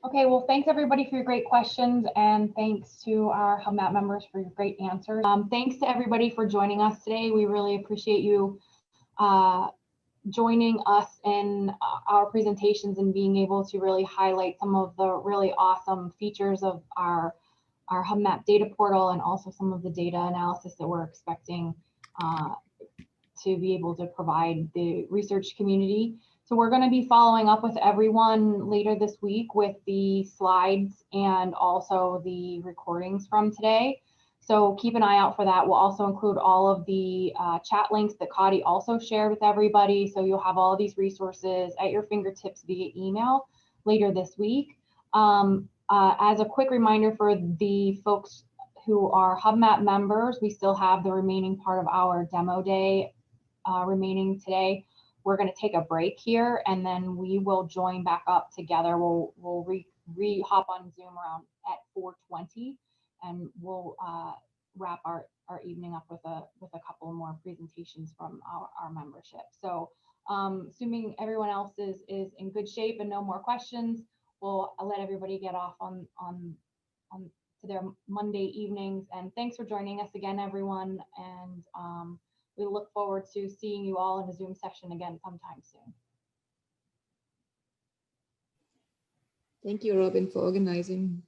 Okay, well, thanks everybody for your great questions, and thanks to our HuBMAP members for your great answers. Thanks to everybody for joining us today. We really appreciate you joining us in our presentations and being able to really highlight some of the really awesome features of our HuBMAP data portal, and also some of the data analysis that we're expecting to be able to provide the research community. So we're going to be following up with everyone later this week with the slides and also the recordings from today. So keep an eye out for that. We'll also include all of the chat links that Kadi also shared with everybody. So you'll have all of these resources at your fingertips via email later this week. As a quick reminder for the folks who are HuBMAP members, we still have the remaining part of our demo day remaining today. We're going to take a break here, and then we will join back up together. We'll hop on Zoom around at 4:20, and we'll wrap our evening up with a couple more presentations from our membership. So assuming everyone else is in good shape and no more questions, we'll let everybody get off on to their Monday evenings. And thanks for joining us again, everyone. And we look forward to seeing you all in a Zoom session again sometime soon. Thank you, Robin, for organizing.